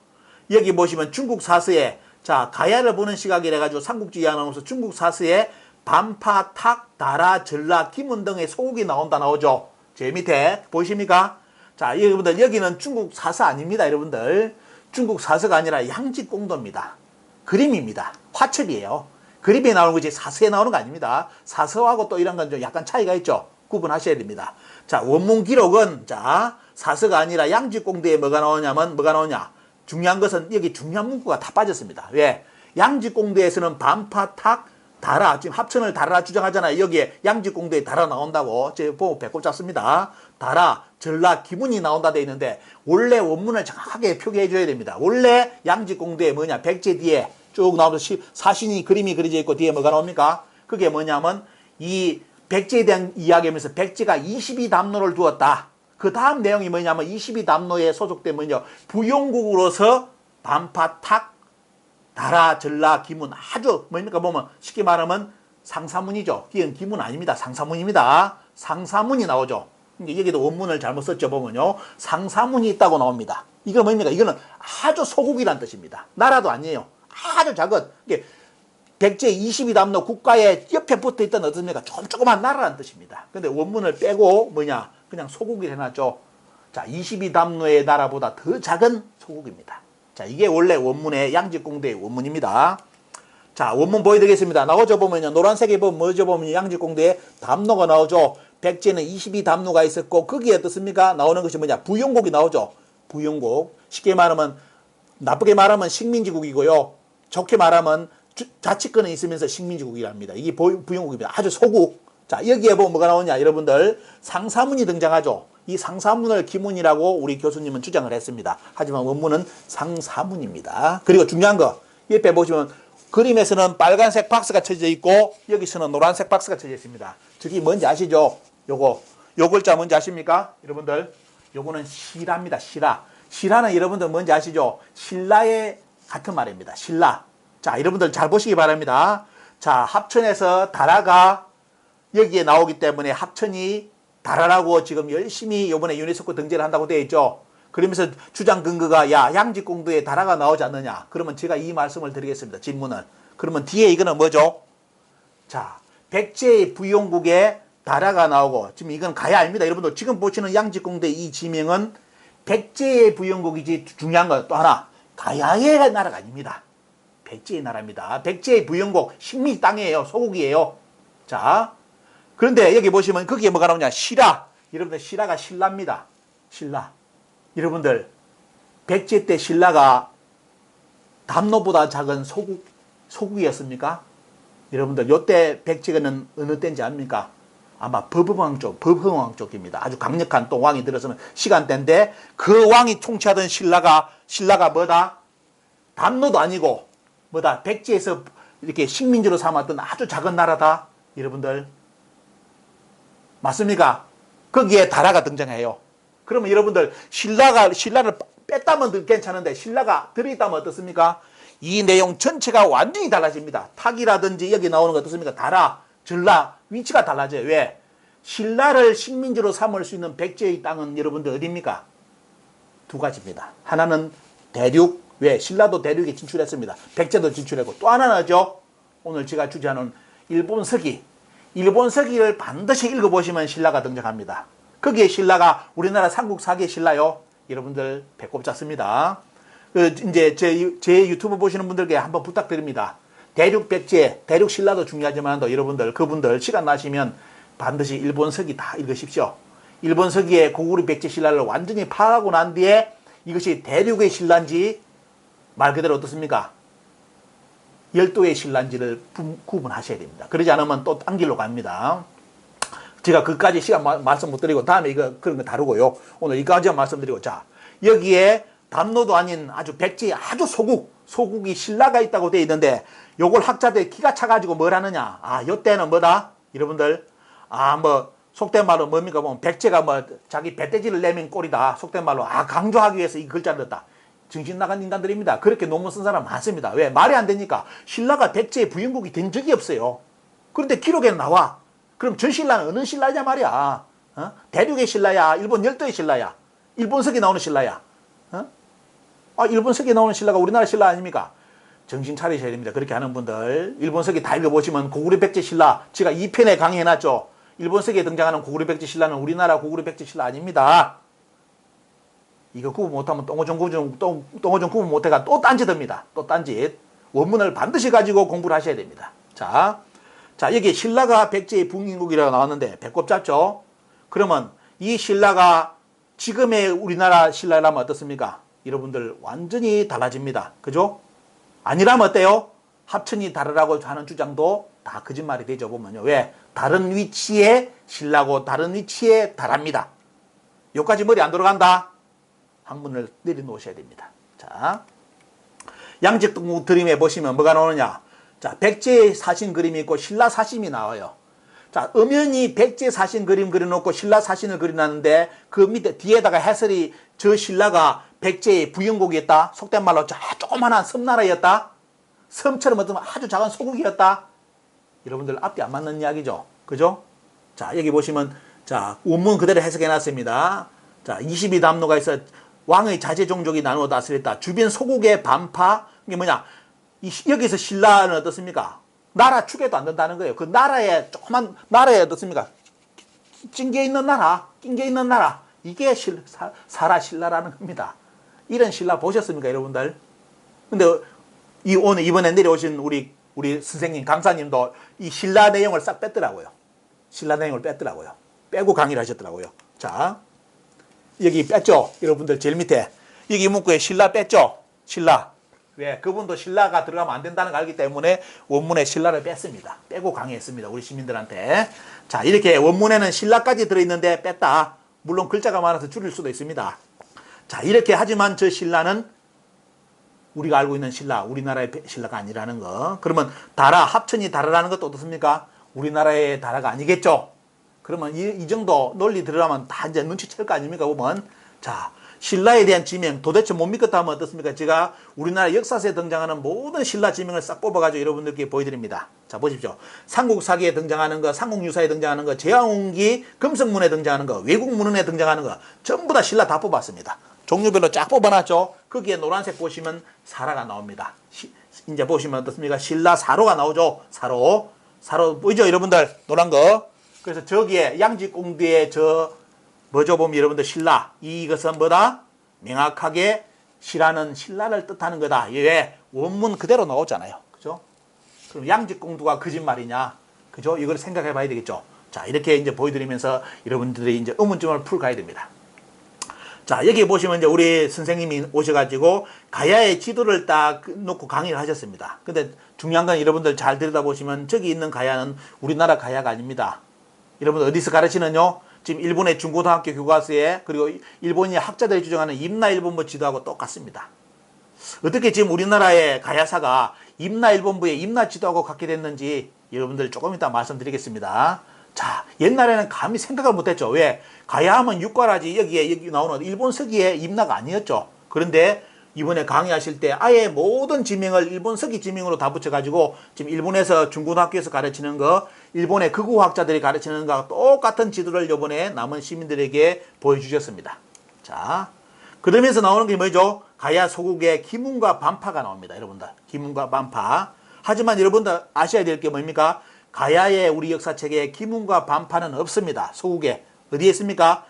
여기 보시면 중국 사서에, 자, 가야를 보는 시각이라 가지고 삼국지 이야기 나오면서 중국 사서에 반파, 탁, 다라, 전라, 기문 등의 소국이 나오죠. 제 밑에 보이십니까? 자, 여러분들 여기는 중국 사서 아닙니다, 여러분들. 중국 사서가 아니라 양지공도입니다. 그림입니다. 화첩이에요. 그림에 나오는 거지 사서에 나오는 거 아닙니다. 사서하고 또 이런 건 좀 약간 차이가 있죠. 구분하셔야 됩니다. 자, 원문 기록은, 자, 사서가 아니라 양지공도에 뭐가 나오냐? 중요한 것은 여기 중요한 문구가 다 빠졌습니다. 왜? 양지공도에서는 반파, 탁, 다라, 지금 합천을 다라 주장하잖아요. 여기에 양지공도에 다라 나온다고 제가 보고 배꼽 잡습니다. 다라, 전라, 기문이 나온다 돼 있는데 원래 원문을 정확하게 표기해 줘야 됩니다. 원래 양지공도에 뭐냐? 백제 뒤에 쭉 나오면서 사신이 그림이 그려져 있고 뒤에 뭐가 나옵니까? 그게 뭐냐면 이 백제에 대한 이야기하면서 백제가 22담로를 두었다. 그 다음 내용이 뭐냐면 22담로에 소속된 뭐냐? 부용국으로서 반파, 탁, 다라, 전라, 기문 아주 뭡니까 보면 쉽게 말하면 상사문이죠. 이건 기문 아닙니다. 상사문입니다. 상사문이 나오죠. 여기도 원문을 잘못 썼죠. 보면요. 상사문이 있다고 나옵니다. 이거 뭡니까? 이거는 아주 소국이란 뜻입니다. 나라도 아니에요. 아주 작은. 이게 백제 22담로 국가의 옆에 붙어 있던 어떻습니까? 조그만 나라란 뜻입니다. 근데 원문을 빼고 뭐냐? 그냥 소국을 해놨죠. 자, 22담로의 나라보다 더 작은 소국입니다. 자, 이게 원래 원문의 양지공도의 원문입니다. 자, 원문 보여드리겠습니다. 나오죠 보면요. 노란색에 보면 뭐죠 보면 양지공도에 담로가 나오죠. 백제는 22담로가 있었고 거기에 어떻습니까? 나오는 것이 뭐냐? 부용국이 나오죠. 부용국. 쉽게 말하면 나쁘게 말하면 식민지국이고요. 좋게 말하면 자치권에 있으면서 식민지국이랍니다. 이게 부용국입니다. 아주 소국. 자, 여기에 보면 뭐가 나오냐? 여러분들 상사문이 등장하죠. 이 상사문을 기문이라고 우리 교수님은 주장을 했습니다. 하지만 원문은 상사문입니다. 그리고 중요한 거 옆에 보시면 그림에서는 빨간색 박스가 쳐져 있고 여기서는 노란색 박스가 쳐져 있습니다. 저기 뭔지 아시죠? 요 글자 뭔지 아십니까? 여러분들 요거는 시라입니다. 시라. 시라는 여러분들 뭔지 아시죠? 신라의 같은 말입니다. 신라. 자, 여러분들 잘 보시기 바랍니다. 자, 합천에서 다라가 여기에 나오기 때문에 합천이 다라라고 지금 열심히 이번에 유네스코 등재를 한다고 되어 있죠. 그러면서 주장 근거가 야, 양지공도에 다라가 나오지 않느냐. 그러면 제가 이 말씀을 드리겠습니다. 질문을. 그러면 뒤에 이거는 뭐죠? 자, 백제의 부용국에 다라가 나오고 지금 이건 가야 아닙니다. 여러분들 지금 보시는 양지공도의 이 지명은 백제의 부용국이지. 중요한 건 또 하나 가야의 나라가 아닙니다. 백제의 나라입니다. 백제의 부용국 식민 땅이에요. 소국이에요. 자, 그런데 여기 보시면 거기에 뭐가 나오냐? 시라. 여러분들 시라가 신라입니다. 신라. 여러분들 백제 때 신라가 담로보다 작은 소국이었습니까? 여러분들 요때 백제는 어느 때인지 압니까? 아마 법흥왕 쪽입니다. 아주 강력한 또 왕이 들어서는 시간대인데 그 왕이 통치하던 신라가 뭐다? 담로도 아니고 뭐다? 백제에서 이렇게 식민지로 삼았던 아주 작은 나라다. 여러분들 맞습니까? 거기에 다라가 등장해요. 그러면 여러분들 신라를 뺐다면 괜찮은데 신라가 들어있다면 어떻습니까? 이 내용 전체가 완전히 달라집니다. 탁이라든지 여기 나오는 거 어떻습니까? 다라, 전라 위치가 달라져요. 왜? 신라를 식민지로 삼을 수 있는 백제의 땅은 여러분들 어디입니까? 두 가지입니다. 하나는 대륙, 왜? 신라도 대륙에 진출했습니다. 백제도 진출했고, 또 하나는죠, 오늘 제가 주제하는 일본 서기. 일본 서기를 반드시 읽어보시면 신라가 등장합니다. 거기에 신라가 우리나라 삼국 4개 신라요. 여러분들 배꼽 잡습니다. 이제 제 유튜브 보시는 분들께 한번 부탁드립니다. 대륙 백제, 대륙 신라도 중요하지만 여러분들 그분들 시간 나시면 반드시 일본 서기 다 읽으십시오. 일본 서기의 고구려 백제 신라를 완전히 파악하고 난 뒤에 이것이 대륙의 신라인지 말 그대로 어떻습니까? 열도의 신라인지를 구분하셔야 됩니다. 그러지 않으면 또 딴 길로 갑니다. 제가 그까지 시간 말씀 못 드리고 다음에 그런 거 다루고요. 오늘 이까지만 말씀드리고, 자, 여기에 담로도 아닌 아주 백제의 아주 소국이 신라가 있다고 되어 있는데, 요걸 학자들이 기가 차가지고 뭘 하느냐. 요때는 뭐다? 여러분들, 속된 말로 뭡니까? 보면 백제가 자기 배돼지를 내민 꼴이다. 속된 말로, 강조하기 위해서 이 글자를 넣었다. 정신 나간 인간들입니다. 그렇게 논문 쓴 사람 많습니다. 왜? 말이 안 되니까. 신라가 백제의 부영국이 된 적이 없어요. 그런데 기록에는 나와. 그럼 저 신라는 어느 신라냐 말이야. 대륙의 신라야? 일본 열도의 신라야? 일본석에 나오는 신라야? 일본석에 나오는 신라가 우리나라 신라 아닙니까? 정신 차리셔야 됩니다. 그렇게 하는 분들. 일본석에 다 읽어보시면 고구려 백제 신라, 제가 2편에 강의해놨죠. 일본석에 등장하는 고구려 백제 신라는 우리나라 고구려 백제 신라 아닙니다. 이거 구분 못하면 똥오정 구분 못해가 또 딴짓입니다. 또 딴짓. 원문을 반드시 가지고 공부를 하셔야 됩니다. 자, 여기 신라가 백제의 붕인국이라고 나왔는데 배꼽 잡죠? 그러면 이 신라가 지금의 우리나라 신라라면 어떻습니까? 여러분들 완전히 달라집니다. 그죠? 아니라면 어때요? 합천이 다르라고 하는 주장도 다 거짓말이 되죠. 보면요. 왜? 다른 위치에 신라고 다른 위치에 달합니다. 여기까지 머리 안 들어간다? 한문을 내려놓으셔야 됩니다. 자, 양직동 그림에 보시면 뭐가 나오느냐? 자, 백제의 사신 그림이 있고 신라 사신이 나와요. 자, 엄연히 백제 사신 그림 그려놓고 신라 사신을 그려놨는데 그 밑에 뒤에다가 해설이 저 신라가 백제의 부영국이었다. 속된 말로 조그만한 섬나라였다. 섬처럼 어떤 아주 작은 소국이었다. 여러분들 앞뒤 안 맞는 이야기죠. 그죠? 자, 여기 보시면 자, 원문 그대로 해석해놨습니다. 자, 22담로가 있어 왕의 자제 종족이 나누어 다스렸다. 주변 소국의 반파. 이게 뭐냐? 여기서 신라는 어떻습니까? 나라 축에도 안 된다는 거예요. 그 나라에, 조그만 나라에 어떻습니까? 낀게 있는 나라, 이게 사라 신라라는 겁니다. 이런 신라 보셨습니까, 여러분들? 근데 오늘 이번에 내려오신 우리 선생님, 강사님도 이 신라 내용을 싹 뺐더라고요. 빼고 강의를 하셨더라고요. 자, 여기 뺐죠? 여러분들 제일 밑에. 여기 문구에 신라 뺐죠? 신라. 왜? 그분도 신라가 들어가면 안 된다는 걸 알기 때문에 원문에 신라를 뺐습니다. 빼고 강의했습니다. 우리 시민들한테. 자, 이렇게 원문에는 신라까지 들어있는데 뺐다. 물론 글자가 많아서 줄일 수도 있습니다. 자, 이렇게 하지만 저 신라는 우리가 알고 있는 신라, 우리나라의 신라가 아니라는 거. 그러면 다라, 합천이 다라라는 것도 어떻습니까? 우리나라의 다라가 아니겠죠? 그러면 이 정도 논리 들어가면 다 이제 눈치챌 거 아닙니까? 보면. 자, 신라에 대한 지명 도대체 못 믿겠다 하면 어떻습니까? 제가 우리나라 역사서에 등장하는 모든 신라 지명을 싹 뽑아가지고 여러분들께 보여드립니다. 자, 보십시오. 삼국사기에 등장하는 거, 삼국유사에 등장하는 거, 제왕운기, 금성문에 등장하는 거, 외국문헌에 등장하는 거 전부 다 신라 다 뽑았습니다. 종류별로 쫙 뽑아놨죠. 거기에 노란색 보시면 사라가 나옵니다. 이제 보시면 어떻습니까? 신라 사로가 나오죠. 사로 보이죠, 여러분들? 노란 거. 그래서 저기에 양지공두에 뭐죠? 보면 여러분들 신라. 이것은 뭐다? 명확하게 신라를 뜻하는 거다. 왜? 원문 그대로 나오잖아요. 그죠? 그럼 양지공두가 거짓말이냐? 그죠? 이걸 생각해 봐야 되겠죠. 자, 이렇게 이제 보여드리면서 여러분들이 이제 의문점을 풀어가야 됩니다. 자, 여기 보시면 이제 우리 선생님이 오셔가지고 가야의 지도를 딱 놓고 강의를 하셨습니다. 근데 중요한 건 여러분들 잘 들여다보시면 저기 있는 가야는 우리나라 가야가 아닙니다. 여러분 어디서 가르치는요? 지금 일본의 중고등학교 교과서에 그리고 일본이 학자들이 주장하는 임나일본부 지도하고 똑같습니다. 어떻게 지금 우리나라의 가야사가 임나일본부의 임나지도하고 같게 됐는지 여러분들 조금 이따 말씀드리겠습니다. 자, 옛날에는 감히 생각을 못했죠. 왜? 가야하면 육과라지 여기 나오는 일본 서기의 임나가 아니었죠. 그런데 이번에 강의하실 때 아예 모든 지명을 일본 서기 지명으로 다 붙여가지고 지금 일본에서 중고등학교에서 가르치는 거, 일본의 극우학자들이 가르치는 거와 똑같은 지도를 이번에 남은 시민들에게 보여주셨습니다. 자, 그러면서 나오는 게 뭐죠? 가야 소국의 기문과 반파가 나옵니다. 여러분들, 기문과 반파. 하지만 여러분들 아셔야 될 게 뭡니까? 가야의 우리 역사책에 기문과 반파는 없습니다. 소국에. 어디에 있습니까?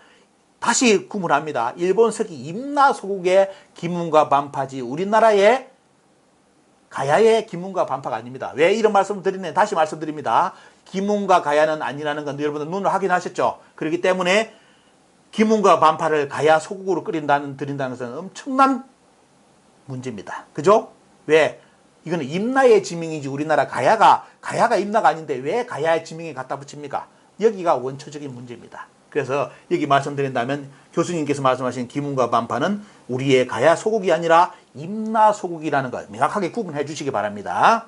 다시 구분합니다. 일본 서기 임나 소국의 기문과 반파지 우리나라의 가야의 기문과 반파가 아닙니다. 왜 이런 말씀을 드리냐? 다시 말씀드립니다. 기문과 가야는 아니라는 건 여러분들 눈으로 확인하셨죠? 그렇기 때문에 기문과 반파를 가야 소국으로 드린다는 것은 엄청난 문제입니다. 그죠? 왜? 이거는 임나의 지명이지 우리나라 가야가 임나가 아닌데 왜 가야의 지명에 갖다 붙입니까? 여기가 원초적인 문제입니다. 그래서 여기 말씀드린다면 교수님께서 말씀하신 기문과 반파는 우리의 가야 소국이 아니라 임나 소국이라는 걸 명확하게 구분해 주시기 바랍니다.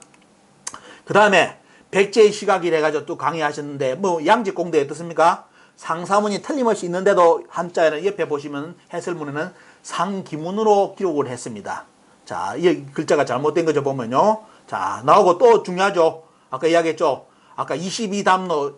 그 다음에 백제의 시각이라 해가지고 또 강의하셨는데 뭐 양직공대 어떻습니까? 상사문이 틀림없이 있는데도 한자에는 옆에 보시면 해설문에는 상기문으로 기록을 했습니다. 자, 이 글자가 잘못된 거죠 보면요. 자, 나오고 또 중요하죠. 아까 이야기했죠. 아까 22담로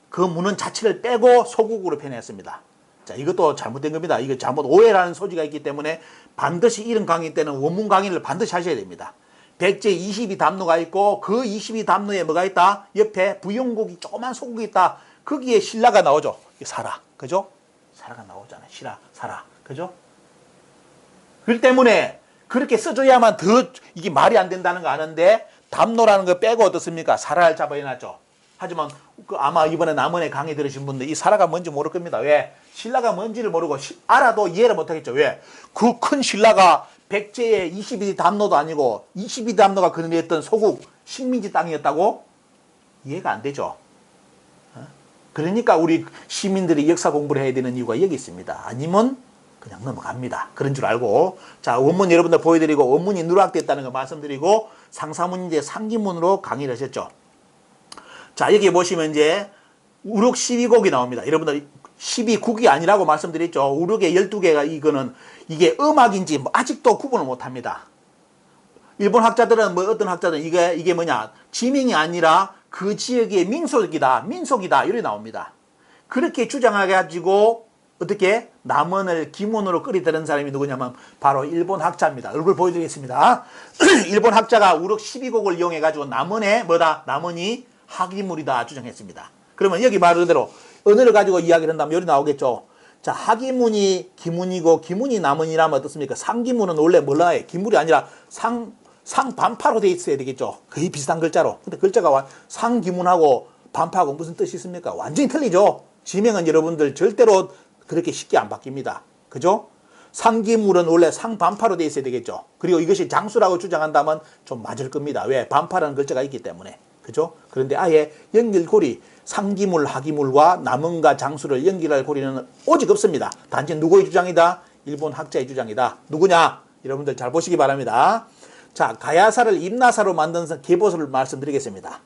그 문은 자체를 빼고 소국으로 표현했습니다. 자, 이것도 잘못된 겁니다. 이거 잘못 오해라는 소지가 있기 때문에 반드시 이런 강의 때는 원문 강의를 반드시 하셔야 됩니다. 백제 22담로가 있고 그 22담로에 뭐가 있다? 옆에 부용국이 조그만 소국이 있다. 거기에 신라가 나오죠. 사라. 그죠? 사라가 나오잖아요. 신라, 사라. 그죠? 그렇기 때문에 그렇게 써줘야만 더 이게 말이 안 된다는 거 아는데 담로라는 거 빼고 어떻습니까? 사라를 잡아해놨죠. 하지만 아마 이번에 남원에 강의 들으신 분들 이 사라가 뭔지 모를 겁니다. 왜? 신라가 뭔지를 모르고 알아도 이해를 못하겠죠. 왜? 그 큰 신라가 백제의 22담로도 아니고 22담로가 거느렸던 소국 식민지 땅이었다고? 이해가 안 되죠. 그러니까 우리 시민들이 역사 공부를 해야 되는 이유가 여기 있습니다. 아니면 그냥 넘어갑니다. 그런 줄 알고. 자, 원문 여러분들 보여드리고 원문이 누락됐다는 거 말씀드리고 상사문 이제 상기문으로 강의를 하셨죠. 자, 여기 보시면 이제 우륵 12곡이 나옵니다. 여러분들 12국이 아니라고 말씀드렸죠. 우륵의 12개가 이게 음악인지 뭐 아직도 구분을 못 합니다. 일본 학자들은 뭐 어떤 학자들은 이게 뭐냐? 지명이 아니라 그 지역의 민속이다. 이렇게 나옵니다. 그렇게 주장해가지고 어떻게 남원을 기문으로 끓이드는 사람이 누구냐면 바로 일본 학자입니다. 얼굴 보여드리겠습니다. 일본 학자가 우륵 12곡을 이용해가지고 남원이 학이물이다 주장했습니다. 그러면 여기 말 그대로 언어를 가지고 이야기를 한다면 여기 나오겠죠. 자, 학이문이 기문이고 기문이 남원이라면 어떻습니까? 상기문은 원래 몰라요. 기물이 아니라 상반파로 돼 있어야 되겠죠. 거의 비슷한 글자로. 근데 글자가 상기문하고 반파하고 무슨 뜻이 있습니까? 완전히 틀리죠. 지명은 여러분들 절대로 그렇게 쉽게 안 바뀝니다. 그죠? 상기물은 원래 상반파로 돼 있어야 되겠죠. 그리고 이것이 장수라고 주장한다면 좀 맞을 겁니다. 왜? 반파라는 글자가 있기 때문에. 그죠? 그런데 아예 연결고리, 상기물, 하기물과 남원과 장수를 연결할 고리는 오직 없습니다. 단지 누구의 주장이다? 일본 학자의 주장이다. 누구냐? 여러분들 잘 보시기 바랍니다. 자, 가야사를 임나사로 만든 계보서를 말씀드리겠습니다.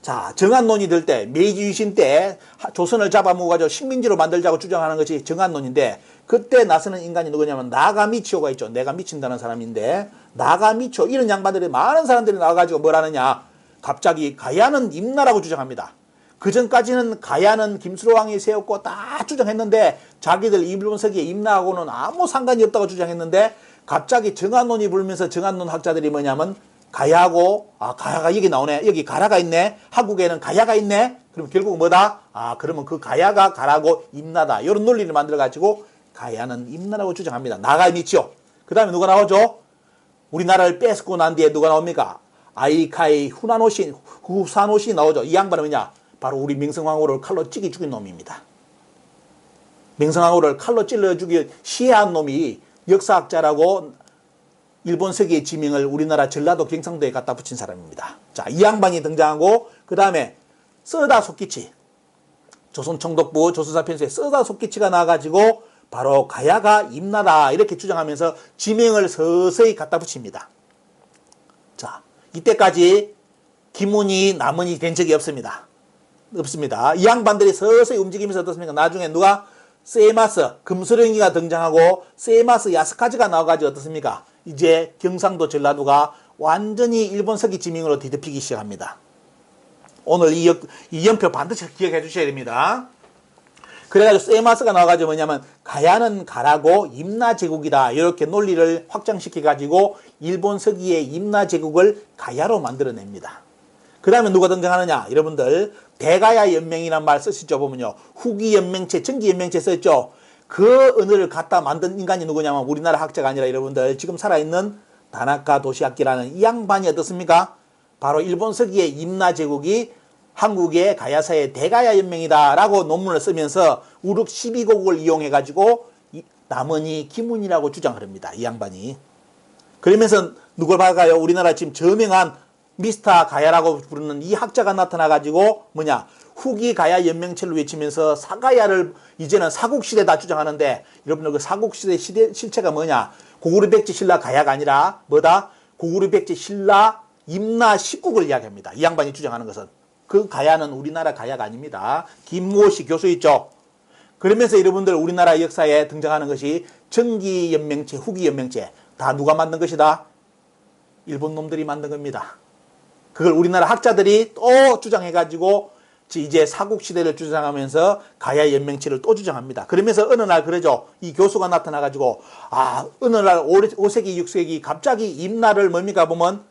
자, 정한론이 들 때, 메이지 유신 때 조선을 잡아먹어가지고 식민지로 만들자고 주장하는 것이 정한론인데 그때 나서는 인간이 누구냐면 나가미치오가 있죠. 내가 미친다는 사람인데 나가미치오 이런 양반들이 많은 사람들이 나와가지고 뭘 하느냐? 갑자기 가야는 임나라고 주장합니다. 그 전까지는 가야는 김수로왕이 세웠고 다 주장했는데 자기들 일본 서기에 임나하고는 아무 상관이 없다고 주장했는데 갑자기 정한론이 불면서 정한론 학자들이 뭐냐면 가야가 여기 나오네. 여기 가라가 있네. 한국에는 가야가 있네. 그럼 결국 뭐다? 그러면 그 가야가 가라고 임나다. 이런 논리를 만들어가지고 가야는 임나라고 주장합니다. 나가미치오. 그 다음에 누가 나오죠? 우리나라를 뺏고 난 뒤에 누가 나옵니까? 아이카이 후사노시 나오죠. 이 양반은 뭐냐? 바로 우리 명성황후를 칼로 찌개 죽인 놈입니다. 명성황후를 칼로 찔러 죽인 시해한 놈이 역사학자라고 일본 서기의 지명을 우리나라 전라도 경상도에 갖다 붙인 사람입니다. 자, 이 양반이 등장하고 그 다음에 서다 속기치 조선총독부 조선사편서에 서다 속기치가 나와가지고 바로 가야가 임나다 이렇게 주장하면서 지명을 서서히 갖다 붙입니다. 자, 이때까지 기문이 남원이 된 적이 없습니다. 이 양반들이 서서히 움직이면서 어떻습니까? 나중에 누가 세마스 금수령이가 등장하고 세마스 야스카즈가 나와가지고 어떻습니까? 이제 경상도 전라도가 완전히 일본 서기 지명으로 뒤덮이기 시작합니다. 오늘 이 연표 반드시 기억해 주셔야 됩니다. 그래가지고 세마스가 나와가지고 뭐냐면 가야는 가라고 임나 제국이다 이렇게 논리를 확장시켜가지고 일본 서기의 임나 제국을 가야로 만들어냅니다. 그 다음에 누가 등장하느냐 여러분들 대가야 연맹이란 말 쓰시죠. 보면요 후기 연맹체 전기 연맹체 썼죠. 그 언어를 갖다 만든 인간이 누구냐면 우리나라 학자가 아니라 여러분들 지금 살아있는 다나카 도시아키라는 이 양반이 어떻습니까? 바로 일본 서기의 임나 제국이 한국의 가야사의 대가야 연맹이다 라고 논문을 쓰면서 우륵 12곡을 이용해 가지고 남은이 기문이라고 주장을 합니다. 이 양반이. 그러면서 누굴 봐가요? 우리나라 지금 저명한 미스터 가야라고 부르는 이 학자가 나타나 가지고 뭐냐 후기 가야 연맹체를 외치면서 사가야를 이제는 사국시대다 주장하는데 여러분들 그 사국시대 실체가 뭐냐 고구려 백제 신라 가야가 아니라 뭐다 고구려 백제 신라 임나 10국을 이야기합니다. 이 양반이 주장하는 것은 그 가야는 우리나라 가야가 아닙니다. 김모시 교수 있죠. 그러면서 여러분들 우리나라 역사에 등장하는 것이 전기연맹체, 후기연맹체 다 누가 만든 것이다? 일본 놈들이 만든 겁니다. 그걸 우리나라 학자들이 또 주장해가지고 이제 사국시대를 주장하면서 가야연맹체를 또 주장합니다. 그러면서 어느 날 그러죠. 이 교수가 나타나가지고 어느 날 5세기, 6세기 갑자기 임나를 뭡니까 보면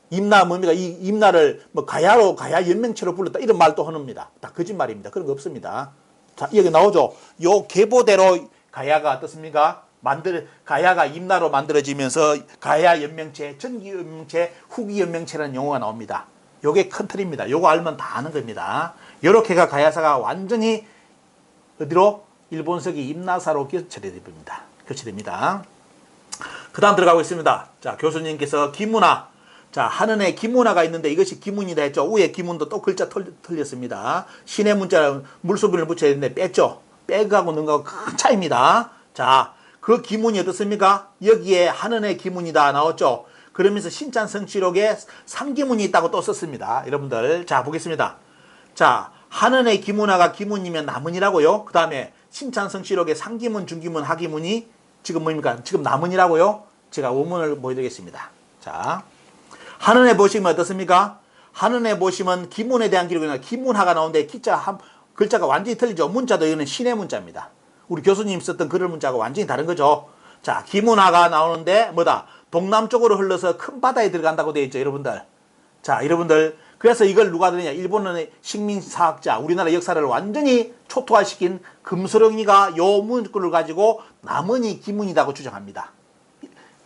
임나 뭡니까? 이 임나를 뭐 가야로 가야 연맹체로 불렀다 이런 말도 하는입니다. 다 거짓말입니다. 그런 거 없습니다. 자 여기 나오죠. 요 계보대로 가야가 어떻습니까? 가야가 임나로 만들어지면서 가야 연맹체, 전기 연맹체, 후기 연맹체라는 용어가 나옵니다. 요게 큰 틀입니다. 요거 알면 다 아는 겁니다. 요렇게가 가야사가 완전히 어디로 일본 서기 임나사로 교체됩니다. 교체됩니다. 그 다음 들어가고 있습니다. 자 교수님께서 기문화 자, 하늘에 기문화가 있는데 이것이 기문이다 했죠. 위에 기문도 또 글자 틀렸습니다. 신의 문자를 물소비를 붙여야 되는데 뺐죠. 빼가고 넣은 거하고 큰 차이입니다. 자, 그 기문이 어떻습니까? 여기에 하늘의 기문이다 나왔죠. 그러면서 신찬성취록에 상기문이 있다고 또 썼습니다. 여러분들 자 보겠습니다. 자, 하늘의 기문화가 기문이면 나문이라고요. 그 다음에 신찬성취록에 상기문, 중기문, 하기문이 지금 뭡니까? 지금 나문이라고요. 제가 원문을 보여드리겠습니다. 자. 한은에 보시면 어떻습니까? 한은에 보시면 기문에 대한 기록이 나와 기문화가 나오는데 글자가 완전히 틀리죠. 문자도 이거는 신의 문자입니다. 우리 교수님 썼던 그럴 문자가 완전히 다른 거죠. 자, 기문화가 나오는데 뭐다? 동남쪽으로 흘러서 큰 바다에 들어간다고 되어 있죠, 여러분들. 자, 여러분들 그래서 이걸 누가 들으냐? 일본의 식민사학자, 우리나라 역사를 완전히 초토화시킨 금소령이가 요 문구를 가지고 남은이 기문이라고 주장합니다.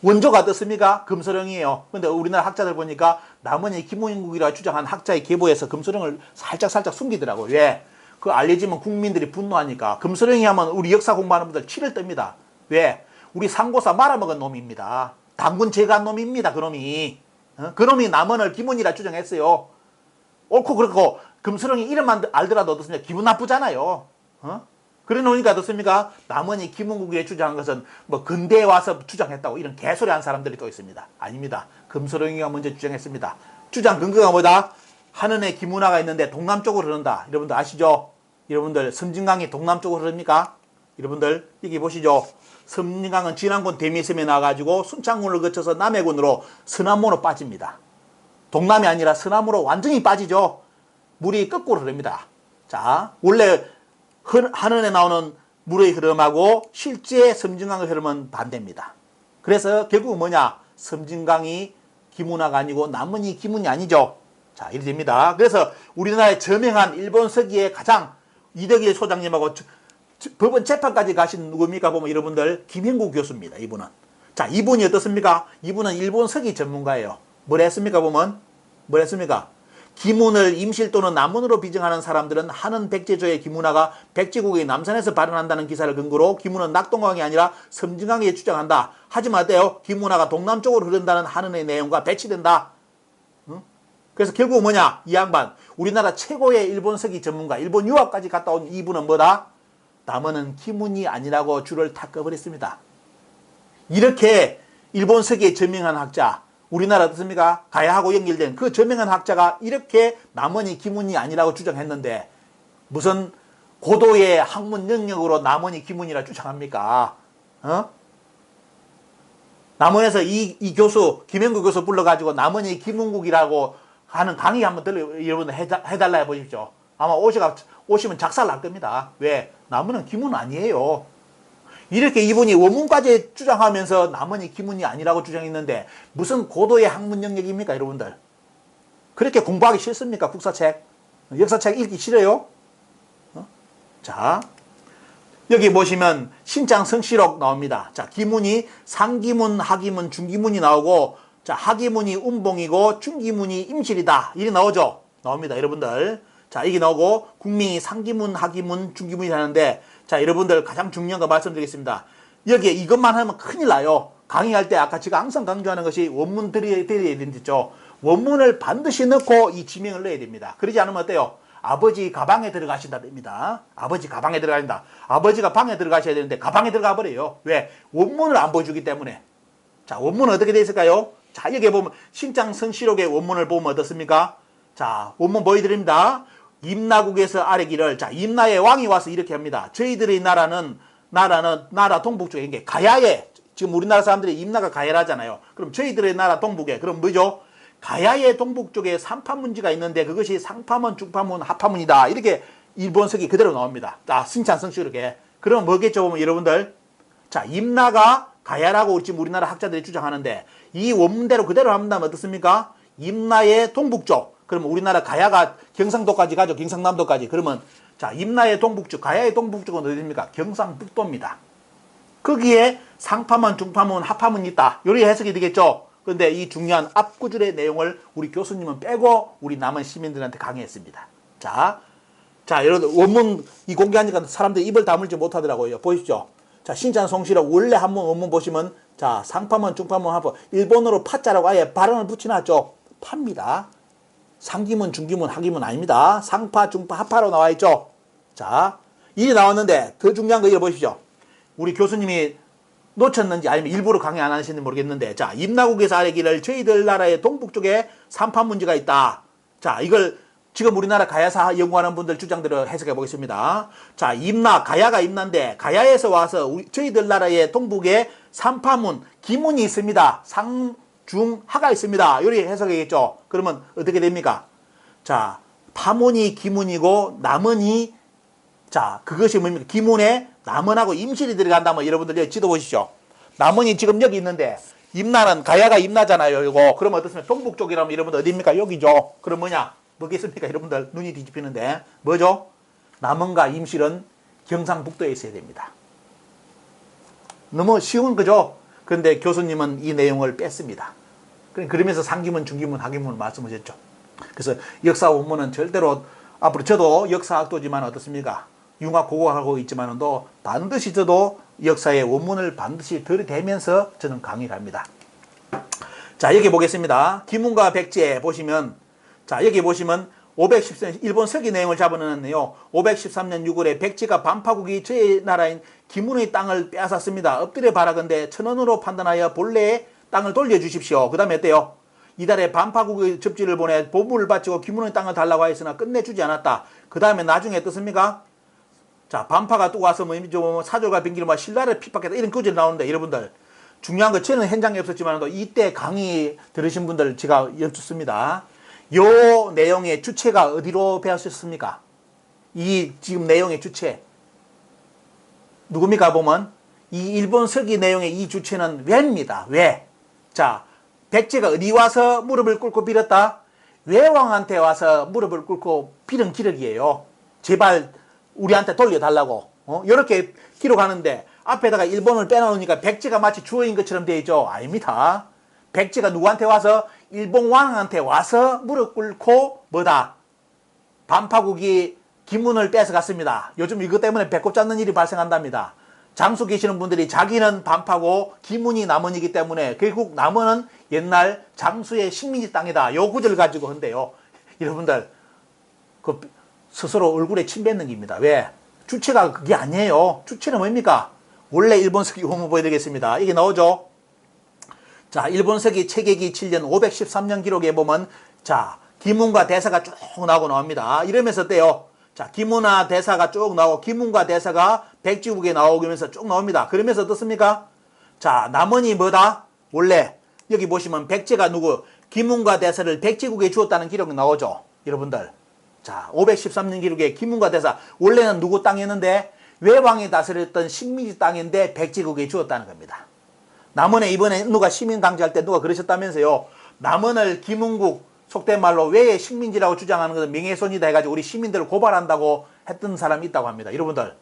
원조가 어떻습니까? 금소령이에요. 근데 우리나라 학자들 보니까 남은이 김문국이라고 주장한 학자의 계보에서 금소령을 살짝 숨기더라고요. 왜? 그거 알려지면 국민들이 분노하니까. 금소령이 하면 우리 역사 공부하는 분들 치를 뜹니다. 왜? 우리 상고사 말아먹은 놈입니다. 당군 제거한 놈입니다. 그놈이. 그놈이 남원을 기문이라 주장했어요. 옳고 그렇고 금소령이 이름만 알더라도 어떻습니까? 기분 나쁘잖아요. 그래 놓으니까 어떻습니까? 남원이 김문국이 주장한 것은 뭐 근대에 와서 주장했다고 이런 개소리 한 사람들이 또 있습니다. 아닙니다. 금소령이가 먼저 주장했습니다. 주장 근거가 뭐다? 하늘에 기문화가 있는데 동남쪽으로 흐른다. 여러분들 아시죠? 여러분들 섬진강이 동남쪽으로 흐릅니까? 여러분들 여기 보시죠. 섬진강은 진안군 대미섬에 나와가지고 순창군을 거쳐서 남해군으로 서남으로 빠집니다. 동남이 아니라 서남으로 완전히 빠지죠. 물이 거꾸로 흐릅니다. 자, 원래 하늘에 나오는 물의 흐름하고 실제 섬진강의 흐름은 반대입니다. 그래서 결국 뭐냐? 섬진강이 기문화가 아니고 남은이 기문이 아니죠. 자, 이렇게 됩니다. 그래서 우리나라의 저명한 일본 서기의 가장 이덕일 소장님하고 법원 재판까지 가신 누굽니까? 보면 여러분들 김형구 교수입니다. 이분은. 자, 이분이 어떻습니까? 이분은 일본 서기 전문가예요. 뭘 했습니까? 보면 뭘 했습니까? 기문을 임실 또는 남문으로 비정하는 사람들은 한은 백제조의 기문화가 백제국의 남산에서 발현한다는 기사를 근거로 기문은 낙동강이 아니라 섬진강에 주장한다. 하지만 어때요? 기문화가 동남쪽으로 흐른다는 한은의 내용과 배치된다. 그래서 결국 뭐냐? 이 양반 우리나라 최고의 일본 서기 전문가 일본 유학까지 갔다 온 이분은 뭐다? 남원은 기문이 아니라고 줄을 탁 꺼버렸습니다. 이렇게 일본 서기의 저명한 학자 우리나라 어떻습니까? 가야하고 연결된 그 저명한 학자가 이렇게 남원이 기문이 아니라고 주장했는데 무슨 고도의 학문 능력으로 남원이 기문이라 주장합니까? 남원에서 이 교수, 김영구 교수 불러가지고 남원이 김은국이라고 하는 강의 한번 여러분들 해달라 해보십시오. 아마 오시면 작살 날 겁니다. 왜? 남원은 김은 아니에요. 이렇게 이분이 원문까지 주장하면서 남원이 김은이 아니라고 주장했는데 무슨 고도의 학문 영역입니까, 여러분들? 그렇게 공부하기 싫습니까, 국사책? 역사책 읽기 싫어요? 자, 여기 보시면 신장성시록 나옵니다. 자, 기문이 상기문, 하기문, 중기문이 나오고, 자, 하기문이 운봉이고 중기문이 임실이다. 이게 나오죠? 나옵니다, 여러분들. 자, 이게 나오고 국민이 상기문, 하기문, 중기문이 하는데, 자, 여러분들 가장 중요한 거 말씀드리겠습니다. 여기에 이것만 하면 큰일 나요. 강의할 때 아까 제가 항상 강조하는 것이 원문 드려야 되는데죠. 원문을 반드시 넣고 이 지명을 넣어야 됩니다. 그러지 않으면 어때요? 아버지 가방에 들어가신다 됩니다. 아버지 가방에 들어가신다. 아버지가 방에 들어가셔야 되는데 가방에 들어가 버려요. 왜? 원문을 안 보여주기 때문에. 자, 원문은 어떻게 되어 있을까요? 자, 여기 보면 신장성시록의 원문을 보면 어떻습니까? 자, 원문 보여드립니다. 임나국에서 아래기를, 자, 임나의 왕이 와서 이렇게 합니다. 저희들의 나라는 나라 동북쪽에 있는 게 가야에, 지금 우리나라 사람들이 임나가 가야라잖아요. 그럼 저희들의 나라 동북에, 그럼 뭐죠? 가야의 동북쪽에 삼파문지가 있는데 그것이 상파문, 중파문, 하파문이다. 이렇게 일본석이 그대로 나옵니다. 자, 신장성시록에. 그러면 뭐겠죠, 보면 여러분들? 자, 임나가 가야라고 지금 우리나라 학자들이 주장하는데 이 원문대로 그대로 한다면 어떻습니까? 임나의 동북쪽. 그러면 우리나라 가야가 경상도까지 가죠. 경상남도까지. 그러면 자, 임나의 동북쪽, 가야의 동북쪽은 어디입니까? 경상북도입니다. 거기에 상파문, 중파문, 하파문이 있다. 요리 해석이 되겠죠? 그런데 이 중요한 앞구줄의 내용을 우리 교수님은 빼고 우리 남은 시민들한테 강의했습니다. 자, 여러분 원문 이 공개하니까 사람들이 입을 다물지 못하더라고요. 보십시오. 자, 신장성시록 원래 한번 원문 보시면 자, 상파문, 중파문, 하파문, 일본어로 파자라고 아예 발음을 붙여놨죠. 파입니다. 상기문, 중기문, 하기문 아닙니다. 상파, 중파, 하파로 나와 있죠. 자, 일이 나왔는데 더 중요한 거 읽어보십시오. 우리 교수님이 놓쳤는지 아니면 일부러 강의 안 하시는지 모르겠는데, 자, 임나국에서 아래기를 저희들 나라의 동북쪽에 삼파문지가 있다. 자, 이걸 지금 우리나라 가야사 연구하는 분들 주장대로 해석해 보겠습니다. 자, 가야가 임나인데 가야에서 와서 저희들 나라의 동북에 삼파문, 기문이 있습니다. 상, 중, 하가 있습니다. 요리 해석이겠죠. 그러면 어떻게 됩니까? 자, 파문이 기문이고 남은이, 자, 그것이 뭡니까? 기문에 남원하고 임실이 들어간다면 여러분들 여기 지도 보시죠. 남원이 지금 여기 있는데 임나는 가야가 임나잖아요. 이거 그러면 어떻습니까? 동북쪽이라면 여러분들 어디입니까? 여기죠. 그럼 뭐겠습니까? 여러분들 눈이 뒤집히는데 뭐죠? 남원과 임실은 경상북도에 있어야 됩니다. 너무 쉬운 거죠? 그런데 교수님은 이 내용을 뺐습니다. 그러면서 상기문, 중기문, 하기문을 말씀하셨죠. 그래서 역사 원문은 절대로 앞으로 저도 역사학도지만 어떻습니까? 융합 고고하고 있지만도 반드시 저도 역사의 원문을 반드시 들이대면서 저는 강의를 합니다. 자, 여기 보겠습니다. 기문과 백제 보시면, 자, 여기 보시면 513, 일본 서기 내용을 잡아내는데요. 513년 6월에 백제가 반파국이 저희 나라인 기문의 땅을 빼앗았습니다. 엎드려 바라건대 천원으로 판단하여 본래의 땅을 돌려주십시오. 그 다음에 어때요? 이달에 반파국의 접지를 보내 보물을 바치고 기문의 땅을 달라고 하였으나 끝내주지 않았다. 그 다음에 나중에 어떻습니까? 자, 반파가 또 와서 사졸과 병기를 신라를 핍박했다. 이런 구절이 나오는데 여러분들 중요한 거 저는 현장에 없었지만 이때 강의 들으신 분들 제가 여쭙습니다. 요 내용의 주체가 어디로 배웠었습니까? 이 지금 내용의 주체 누굽니까? 보면 이 일본 서기 내용의 이 주체는 왜입니다. 왜? 자, 백제가 어디 와서 무릎을 꿇고 빌었다? 외왕한테 와서 무릎을 꿇고 빌은 기록이에요. 제발 우리한테 돌려달라고. 이렇게 기록하는데 앞에다가 일본을 빼놓으니까 백제가 마치 주어인 것처럼 되어 있죠. 아닙니다. 백제가 누구한테 와서? 일본 왕한테 와서 무릎 꿇고 뭐다? 반파국이 기문을 뺏어갔습니다. 요즘 이것 때문에 배꼽 잡는 일이 발생한답니다. 장수 계시는 분들이 자기는 반파고 기문이 남원이기 때문에 결국 남원은 옛날 장수의 식민지 땅이다. 요 구절을 가지고 한대요. 여러분들 스스로 얼굴에 침 뱉는 겁니다. 왜? 주체가 그게 아니에요. 주체는 뭡니까? 원래 일본 서기 원문 보여드리겠습니다. 이게 나오죠? 자, 일본 서기 채계기 7년 513년 기록에 보면 자, 기문과 대사가 쭉 나옵니다. 이러면서 어때요? 자, 기문과 대사가 쭉 나오고 기문과 대사가 백지국에 나오면서 쭉 나옵니다. 그러면서 어떻습니까? 자, 남원이 뭐다? 원래 여기 보시면 백제가 누구 김운과 대사를 백제국에 주었다는 기록이 나오죠. 여러분들. 자, 513년 기록에 김운과 대사 원래는 누구 땅이었는데 외왕이 다스렸던 식민지 땅인데 백제국에 주었다는 겁니다. 남원에 이번에 누가 시민 강제할 때 누가 그러셨다면서요. 남원을 김운국 속된 말로 외의 식민지라고 주장하는 것은 명예훼손이다 해가지고 우리 시민들을 고발한다고 했던 사람이 있다고 합니다. 여러분들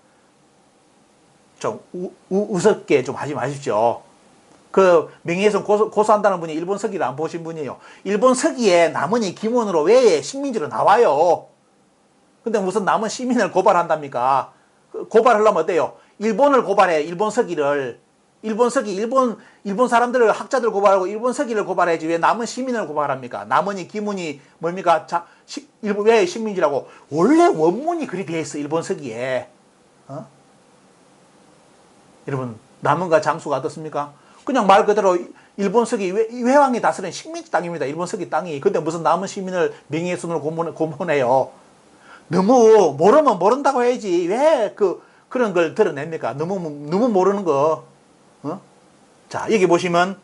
좀 우습게 좀 하지 마십시오. 그 명예훼손 고소한다는 분이 일본 서기를 안 보신 분이에요. 일본 서기에 남원이 김원으로 외의 식민지로 나와요. 근데 무슨 남원 시민을 고발한답니까? 고발하려면 어때요? 일본을 고발해. 일본 서기를. 일본 서기, 일본 사람들을 학자들 고발하고 일본 서기를 고발해야지 왜 남원 시민을 고발합니까? 남원이 김운이 뭡니까? 일본 외의 식민지라고. 원래 원문이 그리 되어 있어. 일본 서기에. 여러분 남원과 장수가 어떻습니까? 그냥 말 그대로 일본 서기 외왕이 다스리는 식민지 땅입니다. 일본 서기 땅이. 근데 무슨 남원 시민을 명예훼손으로 고문해요. 너무 모르면 모른다고 해야지 왜 그런 걸 드러냅니까? 너무 모르는 거. 자, 여기 보시면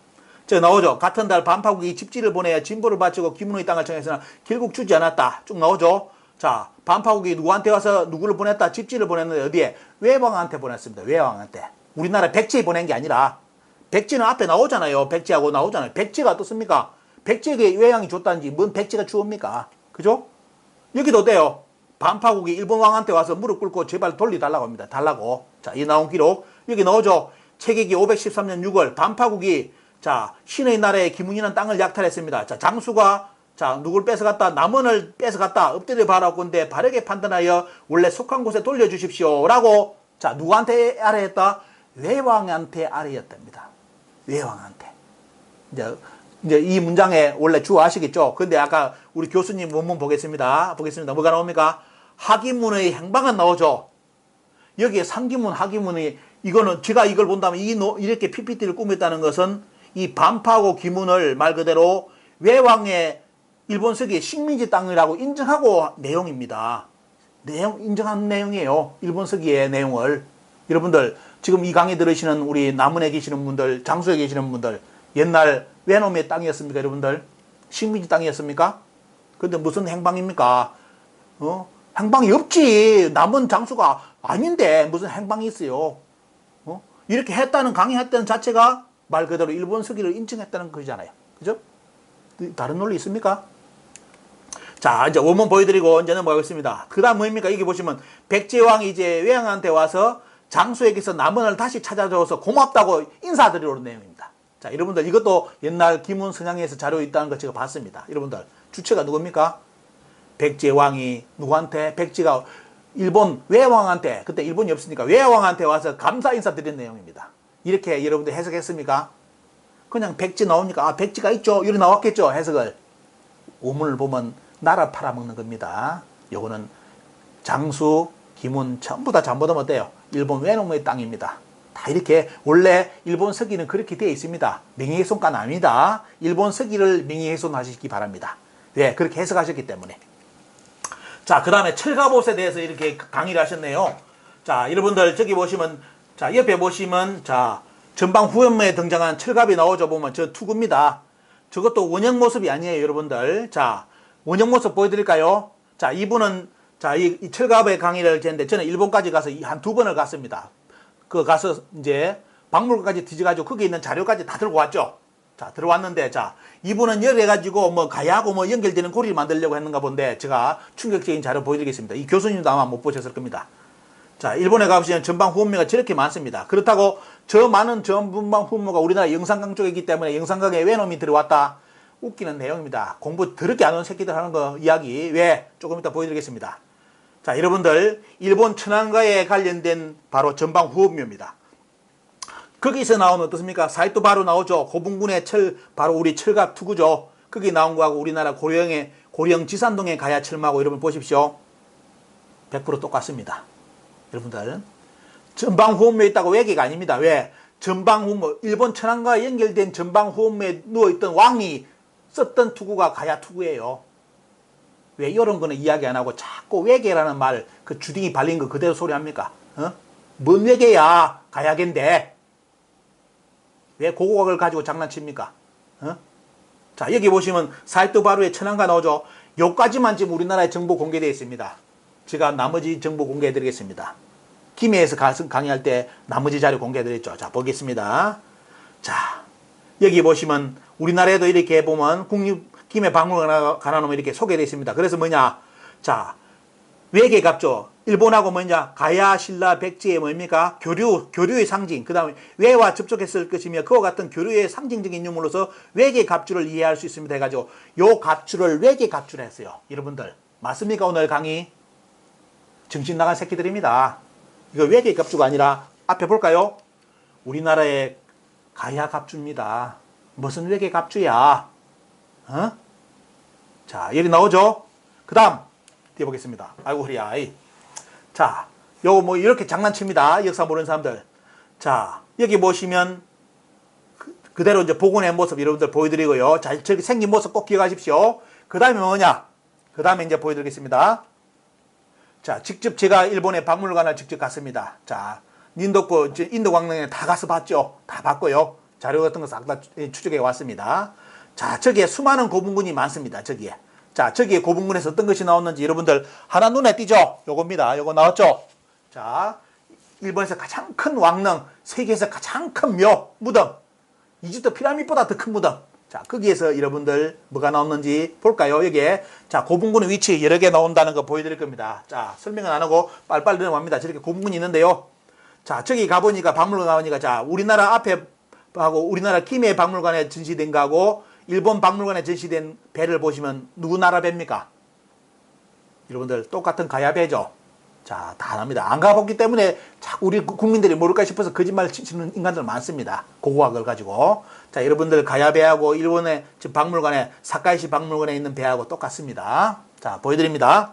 저 나오죠. 같은 달 반파국이 집지를 보내야 진보를 바치고 김운의 땅을 청했으나 결국 주지 않았다. 쭉 나오죠. 자, 반파국이 누구한테 와서 누구를 보냈다? 집지를 보냈는데 어디에? 외왕한테 보냈습니다. 외왕한테. 우리나라 백제에 보낸 게 아니라 백제는 앞에 나오잖아요. 백제하고 나오잖아요. 백제가 어떻습니까? 백제에게 외왕이 줬다는지 뭔 백제가 주옵니까? 그죠? 여기도 어때요? 반파국이 일본 왕한테 와서 무릎 꿇고 제발 돌려달라고 합니다. 달라고. 자, 이 나온 기록 여기 나오죠. 채기기 513년 6월 반파국이 자 신의 나라의 김운이라는 땅을 약탈했습니다. 자, 장수가 자 누굴 뺏어갔다? 남원을 뺏어갔다. 엎드려 봐라 건데 바르게 판단하여 원래 속한 곳에 돌려주십시오. 라고 자 누구한테 아뢰했다? 외왕한테 아뢰었답니다. 외왕한테. 이제 이 문장에 원래 주어 아시겠죠? 근데 아까 우리 교수님 원문 보겠습니다. 뭐가 나옵니까? 하기문의 행방은 나오죠. 여기에 상기문, 하기문이 이거는 제가 이걸 본다면 이렇게 PPT를 꾸몄다는 것은 이 반파하고 기문을 말 그대로 외왕의 일본 서기의 식민지 땅이라고 인정하고 내용입니다. 인정한 내용이에요. 일본 서기의 내용을. 여러분들 지금 이 강의 들으시는 우리 남원에 계시는 분들, 장수에 계시는 분들 옛날 외놈의 땅이었습니까? 여러분들 식민지 땅이었습니까? 근데 무슨 행방입니까? 행방이 없지. 남원 장수가 아닌데 무슨 행방이 있어요. 이렇게 했다는 강의했다는 자체가 말 그대로 일본 서기를 인정했다는 거잖아요. 그죠? 다른 논리 있습니까? 자, 이제 원문 보여드리고 이제 넘어가겠습니다. 그 다음 뭐입니까? 여기 보시면 백제왕이 이제 외왕한테 와서 장수에게서 남원을 다시 찾아줘서 고맙다고 인사드리는 내용입니다. 자, 여러분들 이것도 옛날 김운 선양에서 자료 있다는 거 제가 봤습니다. 여러분들 주체가 누굽니까? 백제왕이 누구한테? 백제가 일본 외왕한테, 그때 일본이 없으니까 외왕한테 와서 감사 인사 드린 내용입니다. 이렇게 여러분들 해석했습니까? 그냥 백제 나오니까 아 백제가 있죠. 이렇게 나왔겠죠. 해석을. 오문을 보면 나라 팔아먹는 겁니다. 요거는 장수, 김운 전부 다 잘못하면 어때요? 일본 외놈의 땅입니다. 다 이렇게 원래 일본 서기는 그렇게 되어 있습니다. 명예훼손가 아닙니다. 일본 서기를 명예훼손하시기 바랍니다. 왜? 그렇게 해석하셨기 때문에. 자, 그 다음에 철갑옷에 대해서 이렇게 강의를 하셨네요. 자, 여러분들 저기 보시면 자 옆에 보시면 자 전방 후연무에 등장한 철갑이 나오죠. 보면 저 투구입니다. 저것도 원형 모습이 아니에요. 여러분들. 자, 원형 모습 보여드릴까요? 자, 이분은 자 이 철갑의 강의를 했는데 저는 일본까지 가서 한 2번을 갔습니다. 그 가서 이제 박물관까지 뒤져가지고 거기 있는 자료까지 다 들고 왔죠. 자, 들어왔는데, 자, 이분은 열해가지고 뭐 가야하고 뭐 연결되는 고리를 만들려고 했는가 본데, 제가 충격적인 자료 보여드리겠습니다. 이 교수님도 아마 못 보셨을 겁니다. 자, 일본에 가보시면 전방 후원무가 저렇게 많습니다. 그렇다고 저 많은 전방 후원무가 우리나라 영산강 쪽에 있기 때문에 영산강에 외놈이 들어왔다. 웃기는 내용입니다. 공부 더럽게 안 온 새끼들 하는 거 이야기. 왜? 조금 이따 보여드리겠습니다. 자, 여러분들, 일본 천황가에 관련된 바로 전방 후원무입니다. 거기서 나오면 어떻습니까? 사이토 바로 나오죠. 고분군의 바로 우리 철갑 투구죠. 거기 나온 거하고 우리나라 고령 지산동에 가야 철마고 여러분 보십시오. 100% 똑같습니다. 여러분들. 전방후원무에 있다고 외계가 아닙니다. 왜? 전방후원무, 일본 천황과와 연결된 전방후원무에 누워있던 왕이 썼던 투구가 가야 투구예요. 왜 이런 거는 이야기 안 하고 자꾸 외계라는 말, 그 주둥이 발린 거 그대로 소리 합니까? 뭔 외계야? 가야겐데. 왜 고고학을 가지고 장난칩니까? 어? 자, 여기 보시면 사익도 바로에 천안가 나오죠. 요까지만 지금 우리나라의 정보 공개되어 있습니다. 제가 나머지 정보 공개해 드리겠습니다. 김해에서 강의할 때 나머지 자료 공개해 드렸죠. 자, 보겠습니다. 자, 여기 보시면 우리나라에도 이렇게 보면 김해박물관하면 이렇게 소개되어 있습니다. 그래서 뭐냐? 자, 외계갑조. 일본하고 뭐냐? 가야, 신라, 백제의 뭡니까? 교류의 상징. 그 다음에 외와 접촉했을 것이며 그와 같은 교류의 상징적인 유물로서 외계갑주를 이해할 수 있습니다. 해가지고 요 갑주를 외계갑주라 했어요. 여러분들 맞습니까? 오늘 강의 정신 나간 새끼들입니다. 이거 외계갑주가 아니라 앞에 볼까요? 우리나라의 가야갑주입니다. 무슨 외계갑주야? 어? 자, 여기 나오죠? 그 다음 띄워보겠습니다. 아이고 허리야. 자, 요거 뭐 이렇게 장난칩니다. 역사 모르는 사람들. 자, 여기 보시면 그대로 이제 복원의 모습 여러분들 보여드리고요. 자, 저렇게 생긴 모습 꼭 기억하십시오. 그 다음에 뭐냐? 그 다음에 이제 보여드리겠습니다. 자, 직접 제가 일본의 박물관을 직접 갔습니다. 자, 인도권, 인도광릉에 다 가서 봤죠. 다 봤고요. 자료 같은 거 싹 다 추적해 왔습니다. 자, 저기에 수많은 고분군이 많습니다. 저기에. 자, 저기에 고분군에서 어떤 것이 나왔는지 여러분들 하나 눈에 띄죠? 요겁니다. 요거 나왔죠? 자, 일본에서 가장 큰 왕릉, 세계에서 가장 큰 묘, 무덤, 이집트 피라밋보다 더 큰 무덤. 자, 거기에서 여러분들 뭐가 나왔는지 볼까요? 여기에. 자, 고분군의 위치 여러 개 나온다는 거 보여드릴 겁니다. 자, 설명은 안 하고 빨리빨리 넘어갑니다. 저렇게 고분군이 있는데요. 자, 저기 가보니까 박물관 가보니까 자, 우리나라 앞에 하고 우리나라 김해 박물관에 전시된 거하고 일본 박물관에 전시된 배를 보시면 누구 나라 배입니까? 여러분들 똑같은 가야배죠. 자, 다 납니다. 안 가봤기 때문에 자꾸 우리 국민들이 모를까 싶어서 거짓말 치는 인간들 많습니다. 고고학을 가지고. 자, 여러분들 가야배하고 일본의 박물관에 사카이시 박물관에 있는 배하고 똑같습니다. 자, 보여드립니다.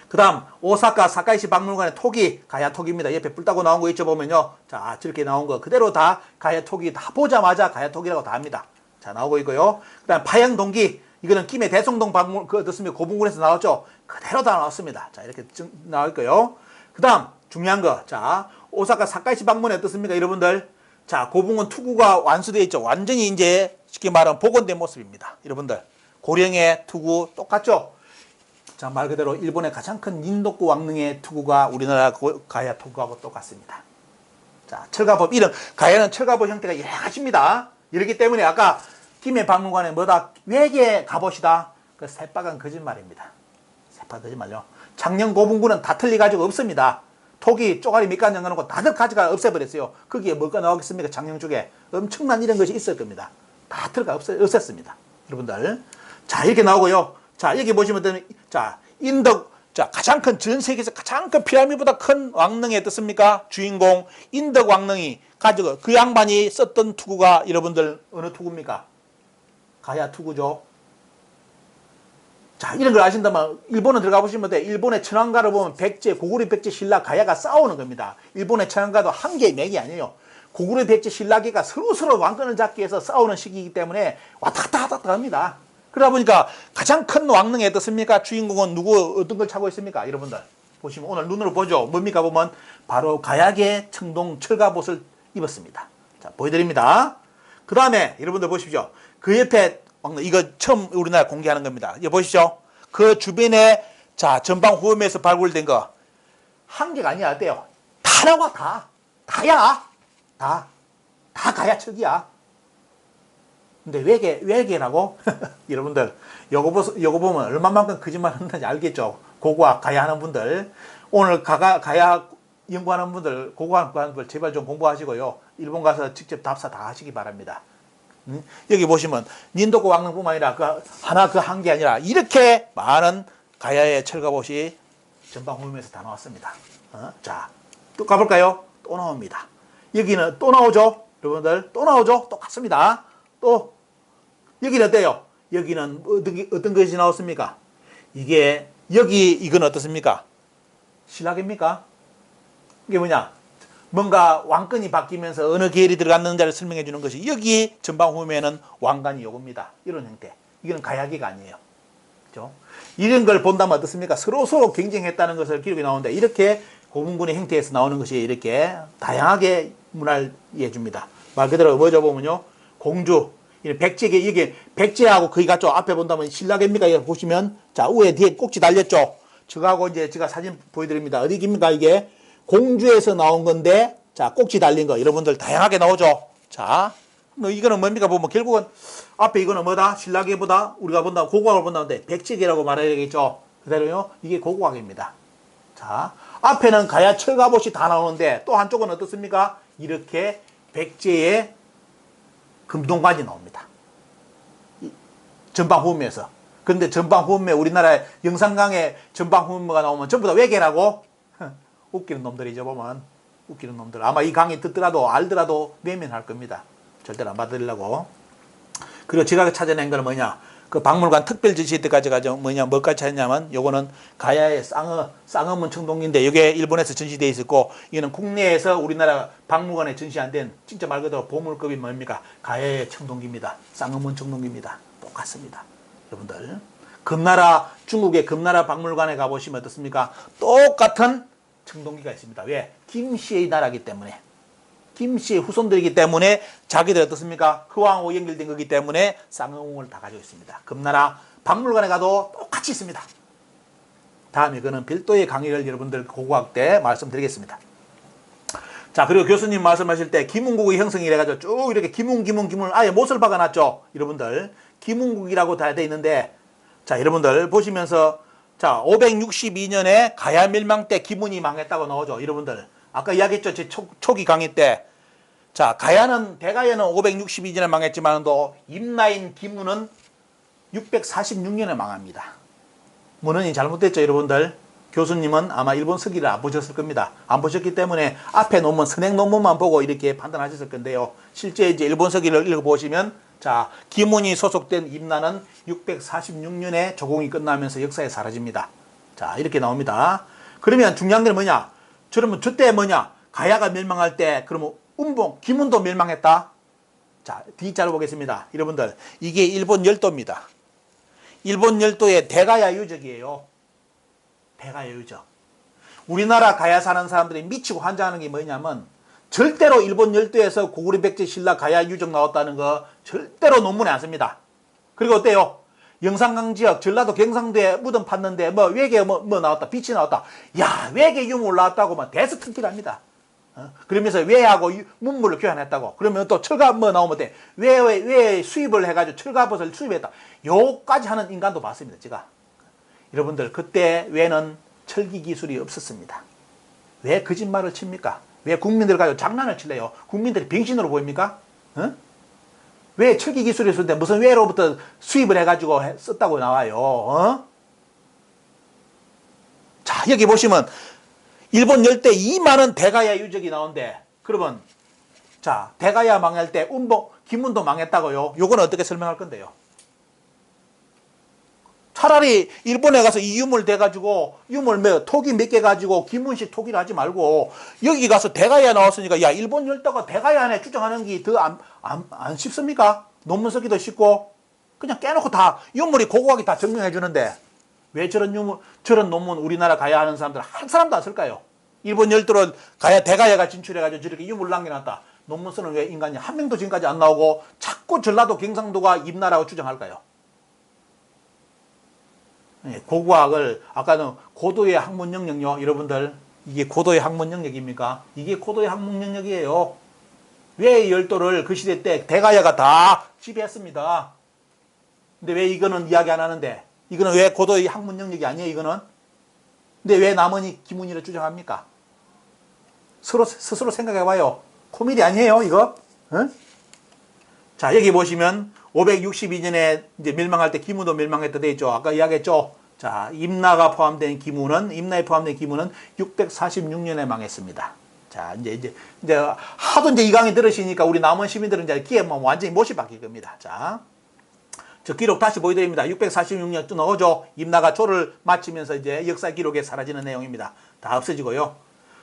그 다음 오사카 사카이시 박물관의 토기 가야토기입니다. 옆에 뿔 따고 나온 거 있죠 보면요. 자, 저렇게 나온 거 그대로 다 가야토기 다 보자마자 가야토기라고 다 합니다. 자, 나오고 있고요. 그 다음 파양동기 이거는 김해 대성동 박물 어떻습니까? 고분군에서 나왔죠. 그대로 다 나왔습니다. 자, 이렇게 나와 있고요. 그 다음 중요한 거. 자, 오사카 사카이시 박물관이 어떻습니까? 여러분들. 자, 고분군 투구가 완수되어 있죠. 완전히 이제 쉽게 말하면 복원된 모습입니다. 여러분들. 고령의 투구 똑같죠? 자, 말 그대로 일본의 가장 큰 인도구 왕릉의 투구가 우리나라 가야 투구하고 똑같습니다. 자, 철갑법. 이런 가야는 철갑법 형태가 여러 가지입니다. 이렇기 때문에 아까 김해 박물관에 뭐다 외계 갑옷이다. 그 새빨간 거짓말입니다. 새빨간 거짓말요. 작년 고분군은 다 틀리가지고 없습니다. 토기 쪼가리 밑간 정해놓고 다들 가져가 없애버렸어요. 거기에 뭐가 나오겠습니까? 작년 쪽에 엄청난 이런 것이 있을 겁니다. 다 들어가 없앴습니다. 여러분들. 자, 이렇게 나오고요. 자, 여기 보시면 자, 자, 가장 큰 전 세계에서 가장 큰 피라미드보다 큰 왕릉이 어떻습니까? 주인공 인덕 왕릉이 가지고 그 양반이 썼던 투구가 여러분들 어느 투구입니까? 가야 투구죠. 자, 이런 걸 아신다면 일본은 들어가 보시면 돼. 일본의 천황가를 보면 백제, 고구려 백제 신라 가야가 싸우는 겁니다. 일본의 천황가도 한 개의 맥이 아니에요. 고구려 백제 신라계가 서로 왕권을 잡기 위해서 싸우는 시기이기 때문에 왔다 갔다 합니다. 그러다 보니까 가장 큰 왕릉이 어떻습니까? 주인공은 누구 어떤 걸 차고 있습니까? 여러분들 보시면 오늘 눈으로 보죠. 뭡니까 보면 바로 가야계 청동 철갑옷을 입었습니다. 자, 보여드립니다. 그 다음에 여러분들 보십시오. 그 옆에 왕릉 이거 처음 우리나라 공개하는 겁니다. 이거 보십시오. 그 주변에 자 전방 후음에서 발굴된 거 한 개가 아니야. 어때요? 다 나와 다야 다 가야 척이야. 근데 외계라고? 여러분들, 요거 보면 얼마만큼 거짓말 한다는지 알겠죠? 고고학 가야 하는 분들. 오늘 가야 연구하는 분들, 고고학 하는 분들 제발 좀 공부하시고요. 일본 가서 직접 답사 다 하시기 바랍니다. 여기 보시면, 닌도고 왕릉뿐만 아니라 그 한 게 아니라 이렇게 많은 가야의 철갑옷이 전방 후면에서 다 나왔습니다. 자, 또 가볼까요? 또 나옵니다. 여기는 또 나오죠? 여러분들, 또 나오죠? 똑같습니다. 또, 여기는 어때요? 여기는 어떤 것이 나왔습니까? 이건 어떻습니까? 신라계입니까? 이게 뭐냐? 뭔가 왕권이 바뀌면서 어느 계열이 들어갔는지를 설명해 주는 것이 여기 전방 후면에는 왕관이 요겁니다. 이런 형태. 이건 가야계가 아니에요. 그죠? 이런 걸 본다면 어떻습니까? 서로 경쟁했다는 것을 기록이 나오는데 이렇게 고분군의 형태에서 나오는 것이 이렇게 다양하게 문화를 이해해 줍니다. 말 그대로 뭐죠 보면요. 공주. 백제계, 이게 백제하고 거의 같죠. 앞에 본다면 신라계입니까? 이거 보시면, 자, 위에 뒤에 꼭지 달렸죠. 저하고 이제 제가 사진 보여드립니다. 어디 깁니까? 이게 공주에서 나온 건데, 자, 꼭지 달린 거. 여러분들 다양하게 나오죠. 자, 뭐 이거는 뭡니까? 보면 결국은 앞에 이거는 뭐다? 신라계보다 우리가 본다, 고고학을 본다는데 백제계라고 말해야 되겠죠. 그대로요. 이게 고고학입니다. 자, 앞에는 가야 철갑옷이 다 나오는데 또 한쪽은 어떻습니까? 이렇게 백제의 금동관이 나옵니다. 전방후음에서. 그런데 전방후음에 우리나라 영산강에 전방후음가 나오면 전부 다 외계라고? 웃기는 놈들이죠, 보면. 웃기는 놈들. 아마 이 강의 듣더라도 알더라도 외면할 겁니다. 절대로 안 받으려고. 그리고 제가 찾아낸 건 뭐냐? 그 박물관 특별 전시 때까지 가죠. 뭐까지 찾았냐면, 요거는 가야의 쌍어문 청동기인데, 이게 일본에서 전시되어 있었고, 이거는 국내에서 우리나라 박물관에 전시 안 된, 진짜 말 그대로 보물급이 뭡니까? 가야의 청동기입니다. 쌍어문 청동기입니다. 똑같습니다. 여러분들. 금나라, 중국의 금나라 박물관에 가보시면 어떻습니까? 똑같은 청동기가 있습니다. 왜? 김씨의 나라이기 때문에. 김씨의 후손들이기 때문에 자기들 어떻습니까? 그왕하고 연결된 거기 때문에 쌍어문을 다 가지고 있습니다. 금나라 박물관에 가도 똑같이 있습니다. 다음에 그는 별도의 강의를 여러분들 고고학 때 말씀드리겠습니다. 자, 그리고 교수님 말씀하실 때 김은국의 형성이 이래가지고 쭉 이렇게 기문 아예 못을 박아놨죠. 여러분들 김은국이라고 다 돼 있는데, 자, 여러분들 보시면서, 자, 562년에 가야 멸망 때 기문이 망했다고 나오죠. 여러분들 아까 이야기했죠. 제 초기 강의 때. 자, 대가야는 562년에 망했지만도 임나인 기문은 646년에 망합니다. 문헌이 잘못됐죠, 여러분들. 교수님은 아마 일본 서기를 안 보셨을 겁니다. 안 보셨기 때문에 앞에 논문, 선행 논문만 보고 이렇게 판단하셨을 건데요. 실제 이제 일본 서기를 읽어보시면, 자, 기문이 소속된 임나는 646년에 조공이 끝나면서 역사에 사라집니다. 자, 이렇게 나옵니다. 그러면 중요한 게 뭐냐? 그러면 저때 뭐냐? 가야가 멸망할 때, 그러면 기문도 멸망했다? 자, D자로 보겠습니다. 여러분들, 이게 일본 열도입니다. 일본 열도의 대가야 유적이에요. 대가야 유적. 우리나라 가야 사는 사람들이 미치고 환장하는 게 뭐냐면, 절대로 일본 열도에서 고구려 백제 신라 가야 유적 나왔다는 거 절대로 논문에 안 씁니다. 그리고 어때요? 영산강 지역 전라도 경상도에 무덤 팠는데 외계 나왔다, 빛이 나왔다. 야, 외계 유물 나왔다고 대스특필합니다. 그러면서 외하고 문물을 교환했다고. 그러면 또 철갑 나오면 돼. 외 수입을 해가지고 철갑옷을 수입했다. 요까지 하는 인간도 봤습니다, 제가. 여러분들, 그때 외는 철기 기술이 없었습니다. 왜 거짓말을 칩니까? 왜 국민들 가지고 장난을 칠래요? 국민들이 병신으로 보입니까? 왜 철기 기술이 있었는데 무슨 외로부터 수입을 해가지고 썼다고 나와요? 자, 여기 보시면 일본 열대 2만원 대가야 유적이 나오는데, 그러면 자, 대가야 망할 때 기문도 망했다고요? 요건 어떻게 설명할 건데요? 차라리 일본에 가서 이 유물 대가지고 토기 몇 개 가지고 기문식 토기를 하지 말고 여기 가서 대가야 나왔으니까, 야, 일본 열도가 대가야 안에 추정하는 게 더 안 쉽습니까? 논문 쓰기도 쉽고 그냥 깨놓고 다 유물이 고고하게 다 증명해 주는데 왜 저런 논문 우리나라 가야 하는 사람들 한 사람도 안 쓸까요? 일본 열도를 대가야가 진출해가지고 저렇게 유물 남겨놨다. 논문 쓰는 왜 인간이 한 명도 지금까지 안 나오고 자꾸 전라도 경상도가 임나라고 주장할까요? 고고학을, 아까는 고도의 학문 영역요. 여러분들, 이게 고도의 학문 영역입니까? 이게 고도의 학문 영역이에요. 왜 열도를 그 시대 때 대가야가 다 지배했습니다. 근데 왜 이거는 이야기 안 하는데, 이거는 왜 고도의 학문 영역이 아니에요, 이거는? 근데 왜 남원이 기문이라 주장합니까? 스스로 생각해봐요. 코미디 아니에요, 이거? 응? 자, 여기 보시면 562년에 이제 멸망할 때 기문도 멸망했다 돼 있죠. 아까 이야기했죠. 자, 임나에 포함된 기문은 646년에 망했습니다. 자, 이제 하도 이제 이 강의 들으시니까 우리 남원 시민들은 이제 기에 완전히 못이 바뀔 겁니다. 자, 저 기록 다시 보여드립니다. 646년 또 나오죠. 임나가 조를 마치면서 이제 역사 기록에 사라지는 내용입니다. 다 없어지고요.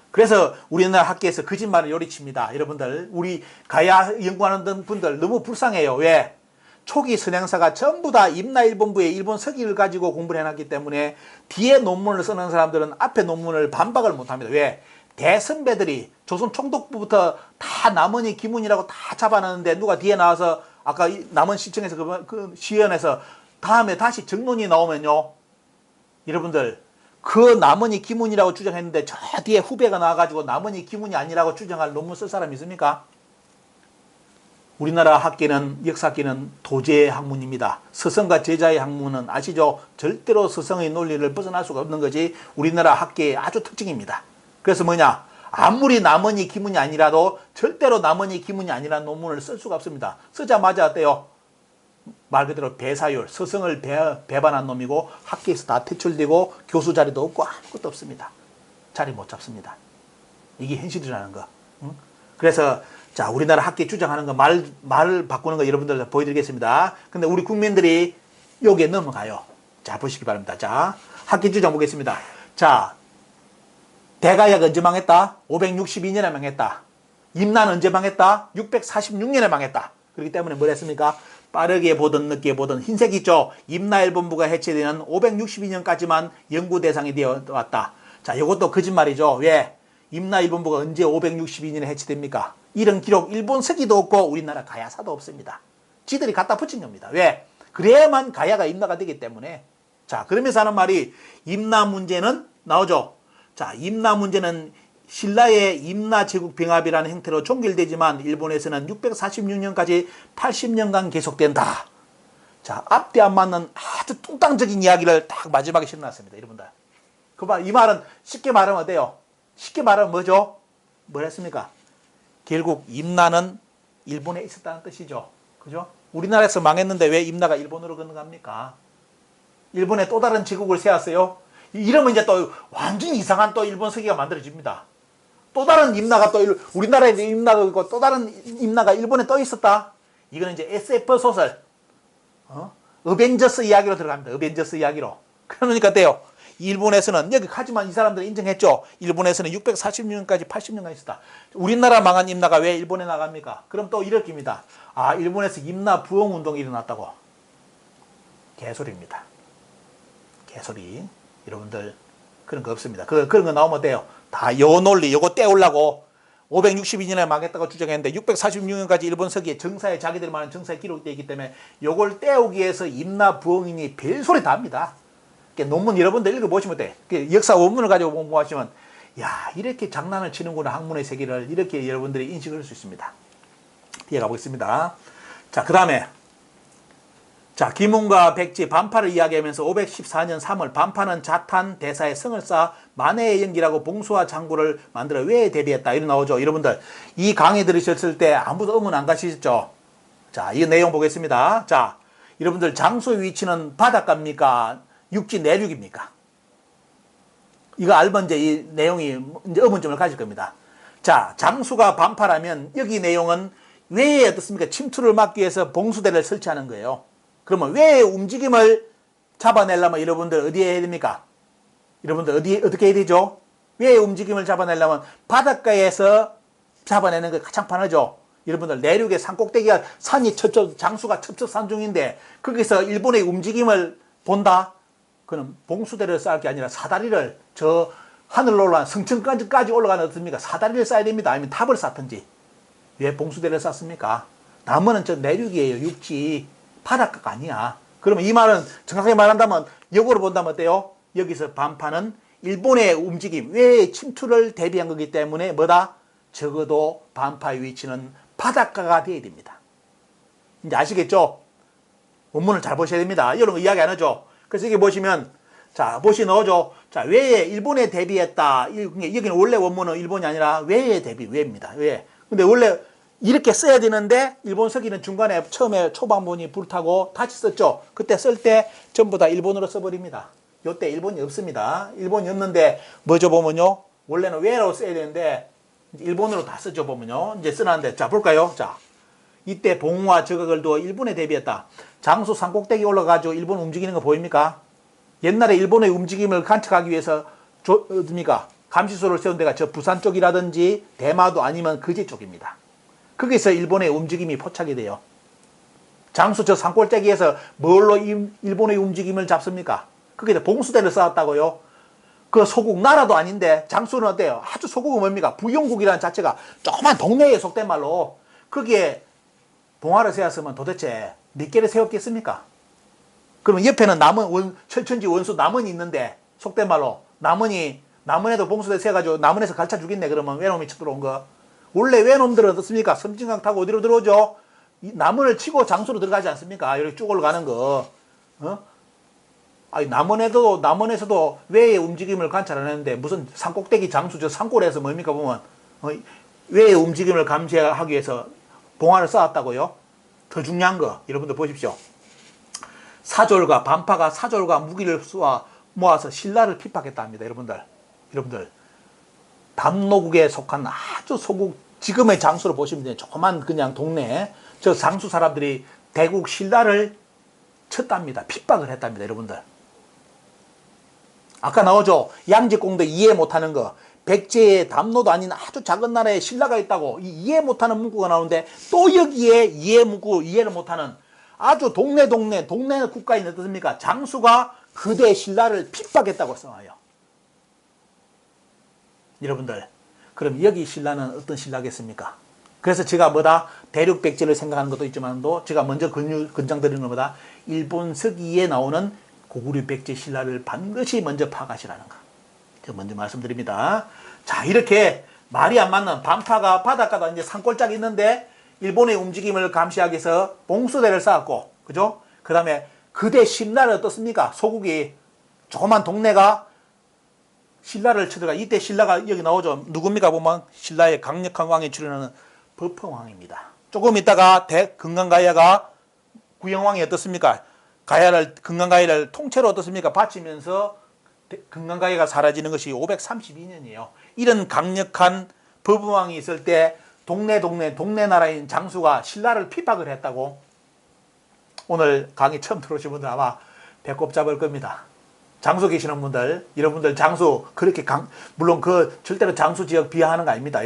그래서 우리나라 학계에서 거짓말을 요리칩니다. 여러분들, 우리 가야 연구하는 분들 너무 불쌍해요. 왜? 초기 선행사가 전부 다 임나일본부의 일본 서기를 가지고 공부를 해놨기 때문에 뒤에 논문을 쓰는 사람들은 앞에 논문을 반박을 못합니다. 왜? 대선배들이 조선 총독부부터 다 남원이 기문이라고 다 잡아놨는데 누가 뒤에 나와서 아까 남원 시청에서 그 시연에서 다음에 다시 정론이 나오면요, 여러분들 그 남원이 기문이라고 주장했는데 저 뒤에 후배가 나와가지고 남원이 기문이 아니라고 주장할 논문 쓸 사람 있습니까? 우리나라 학계는, 역사학계는 도제의 학문입니다. 스승과 제자의 학문은 아시죠? 절대로 스승의 논리를 벗어날 수가 없는 것이 우리나라 학계의 아주 특징입니다. 그래서 뭐냐? 아무리 남원이 기문이 아니라도 절대로 남원이 기문이 아니라는 논문을 쓸 수가 없습니다. 쓰자마자 어때요? 말 그대로 배사율, 스승을 배반한 놈이고 학계에서 다 퇴출되고 교수 자리도 없고 아무것도 없습니다. 자리 못 잡습니다. 이게 현실이라는 거. 응? 그래서 자, 우리나라 학계 주장하는 거 말을 바꾸는 거 여러분들 보여드리겠습니다. 근데 우리 국민들이 여기에 넘어가요. 자, 보시기 바랍니다. 자, 학계 주장 보겠습니다. 자, 대가야가 언제 망했다? 562년에 망했다. 임나는 언제 망했다? 646년에 망했다. 그렇기 때문에 뭘 했습니까? 빠르게 보든 늦게 보든 흰색 있죠? 임나일본부가 해체되는 562년까지만 연구 대상이 되어 왔다. 자, 이것도 거짓말이죠. 왜? 임나일본부가 언제 562년에 해체됩니까? 이런 기록 일본 서기도 없고 우리나라 가야사도 없습니다. 지들이 갖다 붙인 겁니다. 왜? 그래야만 가야가 임나가 되기 때문에. 자, 그러면서 하는 말이 임나 문제는 나오죠. 자, 임나 문제는 신라의 임나 제국 병합이라는 형태로 종결되지만 일본에서는 646년까지 80년간 계속된다. 자, 앞뒤 안 맞는 아주 뚱땅적인 이야기를 딱 마지막에 실어놨습니다. 여러분들. 이 말은 쉽게 말하면 어때요? 쉽게 말하면 뭐죠? 뭘 했습니까? 결국 임나는 일본에 있었다는 뜻이죠. 그죠? 우리나라에서 망했는데 왜 임나가 일본으로 건너갑니까? 일본에 또 다른 제국을 세웠어요. 이러면 이제 또 완전히 이상한 또 일본 서기가 만들어집니다. 또 다른 임나가 또 우리나라에 임나가 있고 또 다른 임나가 일본에 또 있었다. 이거는 이제 SF 소설, 어벤져스 이야기로 들어갑니다. 어벤져스 이야기로. 그러니까 어때요? 일본에서는 여기 하지만 이 사람들이 인정했죠. 일본에서는 646년까지 80년간 있었다. 우리나라 망한 임나가 왜 일본에 나갑니까? 그럼 또 이렇게입니다. 아, 일본에서 임나 부흥 운동이 일어났다고. 개소리입니다. 개소리. 여러분들 그런 거 없습니다. 그런 거 나오면 돼요. 다 요 논리 요거 떼우려고 562년에 망했다고 주장했는데 646년까지 일본 서기에 정사에 자기들 많은 정사에 기록되어 있기 때문에 요걸 떼우기 위해서 임나 부흥인이 별소리 다 합니다. 논문 여러분들 읽어보시면 돼. 역사 원문을 가지고 공부하시면 야, 이렇게 장난을 치는구나. 학문의 세계를 이렇게 여러분들이 인식을 할 수 있습니다. 뒤에 가보겠습니다. 자, 그 다음에 자, 기문과 백지 반파를 이야기하면서 514년 3월 반파는 자탄 대사의 성을 쌓아 만해의 연기라고 봉수와 장구를 만들어 왜 대비했다. 이런 나오죠. 여러분들 이 강의 들으셨을 때 아무도 의문 안 가시죠? 자, 이 내용 보겠습니다. 자, 여러분들 장소의 위치는 바닷가입니까? 육지 내륙입니까? 이거 알면 이제 이 내용이 이제 의문점을 가질 겁니다. 자, 장수가 반파라면 여기 내용은 왜에 어떻습니까? 침투를 막기 위해서 봉수대를 설치하는 거예요. 그러면 왜 움직임을 잡아내려면 여러분들 어디에 해야 됩니까? 여러분들 어떻게 해야 되죠? 왜 움직임을 잡아내려면 바닷가에서 잡아내는 게 가장 편하죠. 여러분들 내륙의 산꼭대기가 산이 장수가 첩첩산중인데 거기서 일본의 움직임을 본다? 그는 봉수대를 쌓을 게 아니라 사다리를 저 하늘로 올라간 성층까지 올라가는 어떻습니까? 사다리를 쌓아야 됩니다. 아니면 탑을 쌓든지. 왜 봉수대를 쌓습니까? 남원은 저 내륙이에요. 육지. 바닷가가 아니야. 그러면 이 말은 정확하게 말한다면 역으로 본다면 어때요? 여기서 반파는 일본의 움직임, 외의 침투를 대비한 거기 때문에 뭐다? 적어도 반파의 위치는 바닷가가 되어야 됩니다. 이제 아시겠죠? 원문을 잘 보셔야 됩니다. 이런 거 이야기 안 하죠? 그래서 여기 보시면 자, 보시 넣어줘. 자, 외에 일본에 대비했다. 여기는 원래 원문은 일본이 아니라 외에 대비, 외입니다. 외. 근데 원래 이렇게 써야 되는데 일본 서기는 중간에 처음에 초반본이 불타고 다시 썼죠. 그때 쓸 때 전부 다 일본어로 써버립니다. 요때 일본이 없습니다. 일본이 없는데 뭐죠 보면요. 원래는 왜라고 써야 되는데 일본어로 다 쓰죠 보면요. 이제 써놨는데 자 볼까요. 자, 이때 봉우와 저각을 두어 일본에 대비했다. 장수 산꼭대기 올라가지고 일본 움직이는 거 보입니까? 옛날에 일본의 움직임을 관측하기 위해서 어딥니까? 감시소를 세운 데가 저 부산 쪽이라든지 대마도 아니면 거제 쪽입니다. 거기서 일본의 움직임이 포착이 돼요. 장수 저 산꼭대기에서 뭘로 일본의 움직임을 잡습니까? 거기다 봉수대를 쌓았다고요. 그 소국 나라도 아닌데 장수는 어때요? 아주 소국은 뭡니까? 부용국이라는 자체가 조그만 동네에 속된 말로 거기에 봉화를 세웠으면 도대체 몇 개를 세웠겠습니까? 그러면 옆에는 철천지 원수 남원이 있는데 속된 말로 남원에도 봉수대 세워가지고 남원에서 갈차 죽겠네. 그러면 외놈이 쳐 들어온 거. 원래 외놈들은 어떻습니까? 섬진강 타고 어디로 들어오죠? 남원을 치고 장수로 들어가지 않습니까? 이렇게 쭉 올라가는 거. 아니, 남원에서도 외의 움직임을 관찰하는데 무슨 산꼭대기 장수 저 산골에서 뭡니까 보면 외의 움직임을 감시하기 위해서 봉화를 쌓았다고요? 더 중요한 거 여러분들 보십시오. 반파가 사졸과 무기를 쏘아 모아서 신라를 핍박했다 합니다. 여러분들 담노국에 속한 아주 소국 지금의 장수로 보시면 돼요. 조그만 그냥 동네 저 장수 사람들이 대국 신라를 쳤답니다. 핍박을 했답니다. 여러분들 아까 나오죠. 양직공도 이해 못하는 거. 백제의 담노도 아닌 아주 작은 나라에 신라가 있다고 이해 못하는 문구가 나오는데 또 여기에 이해를 못하는 아주 동네 국가에 있는 어떻습니까? 장수가 그대 신라를 핍박했다고 써와요. 여러분들 그럼 여기 신라는 어떤 신라겠습니까? 그래서 제가 대륙 백제를 생각하는 것도 있지만도 제가 먼저 권장드리는 것보다 일본 서기에 나오는 고구려 백제 신라를 반드시 먼저 파악하시라는 거. 제가 먼저 말씀드립니다. 자, 이렇게 말이 안 맞는 반파가 바닷가다 이제 산골짜기 있는데 일본의 움직임을 감시하기 위해서 봉수대를 쌓았고, 그죠? 그 다음에 그대 신라를 어떻습니까? 소국이 조그만 동네가 신라를 쳐들어가. 이때 신라가 여기 나오죠. 누굽니까? 보면 신라의 강력한 왕이 출연하는 법흥왕입니다. 조금 있다가 금강가야가 구영왕이 어떻습니까? 금강가야를 통째로 어떻습니까? 바치면서 금강가야가 사라지는 것이 532년이에요. 이런 강력한 법흥왕이 있을 때 동네 나라인 장수가 신라를 핍박을 했다고. 오늘 강의 처음 들어오신 분들 아마 배꼽 잡을 겁니다. 장수 계시는 분들, 여러분들 장수 그렇게 물론 그 절대로 장수 지역 비하하는 거 아닙니다.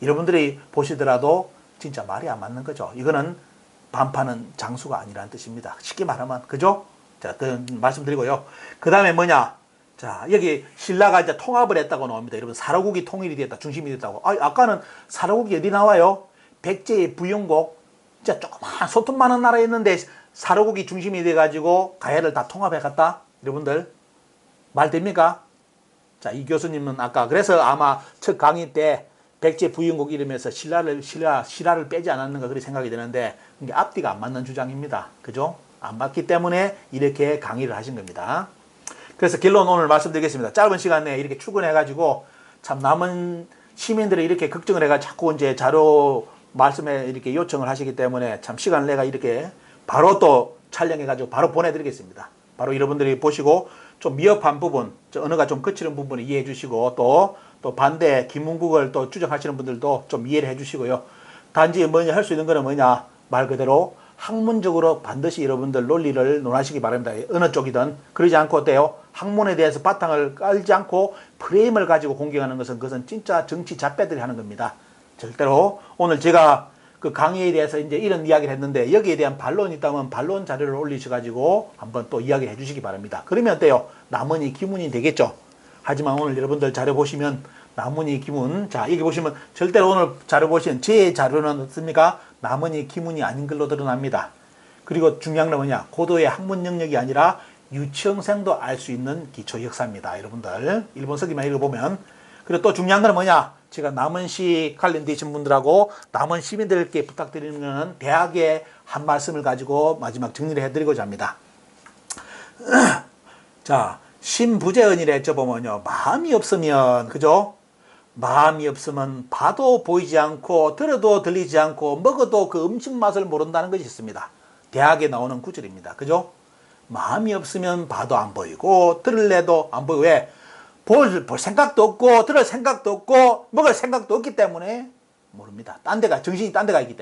여러분들이 보시더라도 진짜 말이 안 맞는 거죠. 이거는 반파는 장수가 아니라는 뜻입니다. 쉽게 말하면 그죠? 자, 그 말씀드리고요. 그 다음에 뭐냐? 자, 여기 신라가 이제 통합을 했다고 나옵니다. 여러분, 사로국이 통일이 됐다, 중심이 됐다고. 아까는 사로국이 어디 나와요? 백제의 부영국, 진짜 조그만 소품 많은 나라였는데 사로국이 중심이 돼가지고 가야를 다 통합해갔다. 여러분들 말 됩니까? 자, 이 교수님은 아까 그래서 아마 첫 강의 때 백제 부영국 이름에서 신라를 빼지 않았는가 그렇게 생각이 되는데 이게 앞뒤가 안 맞는 주장입니다. 그죠? 안 맞기 때문에 이렇게 강의를 하신 겁니다. 그래서 결론 오늘 말씀드리겠습니다. 짧은 시간 내에 이렇게 출근해가지고 참 남은 시민들이 이렇게 걱정을 해가지고 자꾸 이제 자료 말씀에 이렇게 요청을 하시기 때문에 참 시간을 내가 이렇게 바로 또 촬영해가지고 바로 보내드리겠습니다. 바로 여러분들이 보시고 좀 미흡한 부분, 언어가 좀 거치는 부분을 이해해 주시고 또 반대 김문국을 또 주장하시는 분들도 좀 이해를 해 주시고요. 단지 뭐냐 할 수 있는 거는 뭐냐 말 그대로 학문적으로 반드시 여러분들 논리를 논하시기 바랍니다. 어느 쪽이든 그러지 않고 어때요? 학문에 대해서 바탕을 깔지 않고 프레임을 가지고 공격하는 것은 그것은 진짜 정치 잡배들이 하는 겁니다. 절대로 오늘 제가 그 강의에 대해서 이제 이런 이야기를 했는데 여기에 대한 반론이 있다면 반론 자료를 올리셔가지고 한번 또 이야기를 해주시기 바랍니다. 그러면 어때요? 남은이 기문이 되겠죠. 하지만 오늘 여러분들 자료 보시면 남은이 기문, 자 여기 보시면 절대로 오늘 자료 보시면 제 자료는 어떻습니까? 남은이 기문이 아닌 걸로 드러납니다. 그리고 중요한 건 뭐냐? 고도의 학문 영역이 아니라 유치원생도 알 수 있는 기초 역사입니다. 여러분들 일본 서기만 읽어보면. 그리고 또 중요한 건 뭐냐? 제가 남원시 관련되신 분들하고 남원 시민들께 부탁드리는 것은 대학의 한 말씀을 가지고 마지막 정리를 해드리고자 합니다. 자, 신부재언이라 했죠. 보면요. 마음이 없으면, 그죠? 마음이 없으면 봐도 보이지 않고 들어도 들리지 않고 먹어도 그 음식 맛을 모른다는 것이 있습니다. 대학에 나오는 구절입니다. 그죠? 마음이 없으면 봐도 안 보이고 들을래도 안 보이고 왜? 볼 생각도 없고 들을 생각도 없고 먹을 생각도 없기 때문에 모릅니다. 정신이 딴 데가 있기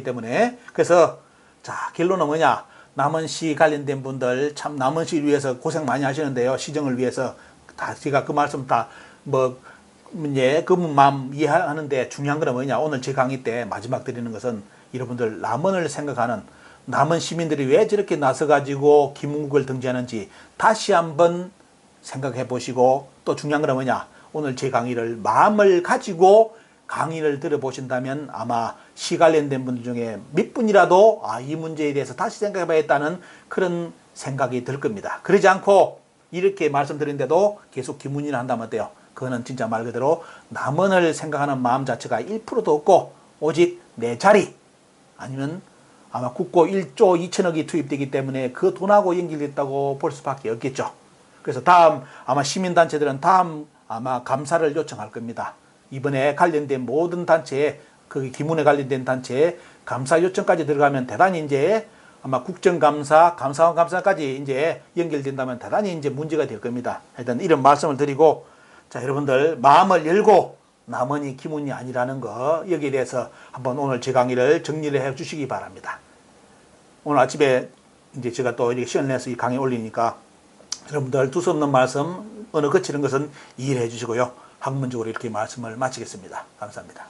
때문에. 그래서 자, 결론은 뭐냐? 남원시 관련된 분들 참 남원시를 위해서 고생 많이 하시는데요. 시정을 위해서 다 제가 그 말씀 다 그 마음 이해하는데 중요한 건 뭐냐? 오늘 제 강의 때 마지막 드리는 것은 여러분들 남원을 생각하는 남원 시민들이 왜 저렇게 나서가지고 김문국을 등재하는지 다시 한번 생각해 보시고, 또 중요한 건 뭐냐, 오늘 제 강의를 마음을 가지고 강의를 들어보신다면 아마 시 관련된 분들 중에 몇 분이라도 이 문제에 대해서 다시 생각해 봐야겠다는 그런 생각이 들 겁니다. 그러지 않고 이렇게 말씀드린데도 계속 기문이나 한다면 어때요? 그거는 진짜 말 그대로 남원을 생각하는 마음 자체가 1%도 없고 오직 내 자리, 아니면 아마 국고 1조 2천억이 투입되기 때문에 그 돈하고 연결됐다고 볼 수밖에 없겠죠. 그래서 다음 아마 시민단체들은 다음 아마 감사를 요청할 겁니다. 이번에 관련된 모든 단체에, 그 기문에 관련된 단체에 감사 요청까지 들어가면 대단히 이제 아마 국정감사, 감사원 감사까지 이제 연결된다면 대단히 이제 문제가 될 겁니다. 하여튼 이런 말씀을 드리고, 자, 여러분들 마음을 열고 남원이 기문이 아니라는 거, 여기에 대해서 한번 오늘 제 강의를 정리를 해 주시기 바랍니다. 오늘 아침에 이제 제가 또 이렇게 시간을 내서 이 강의 올리니까 여러분들 두서없는 말씀, 언어 거치는 것은 이해를 해 주시고요. 학문적으로 이렇게 말씀을 마치겠습니다. 감사합니다.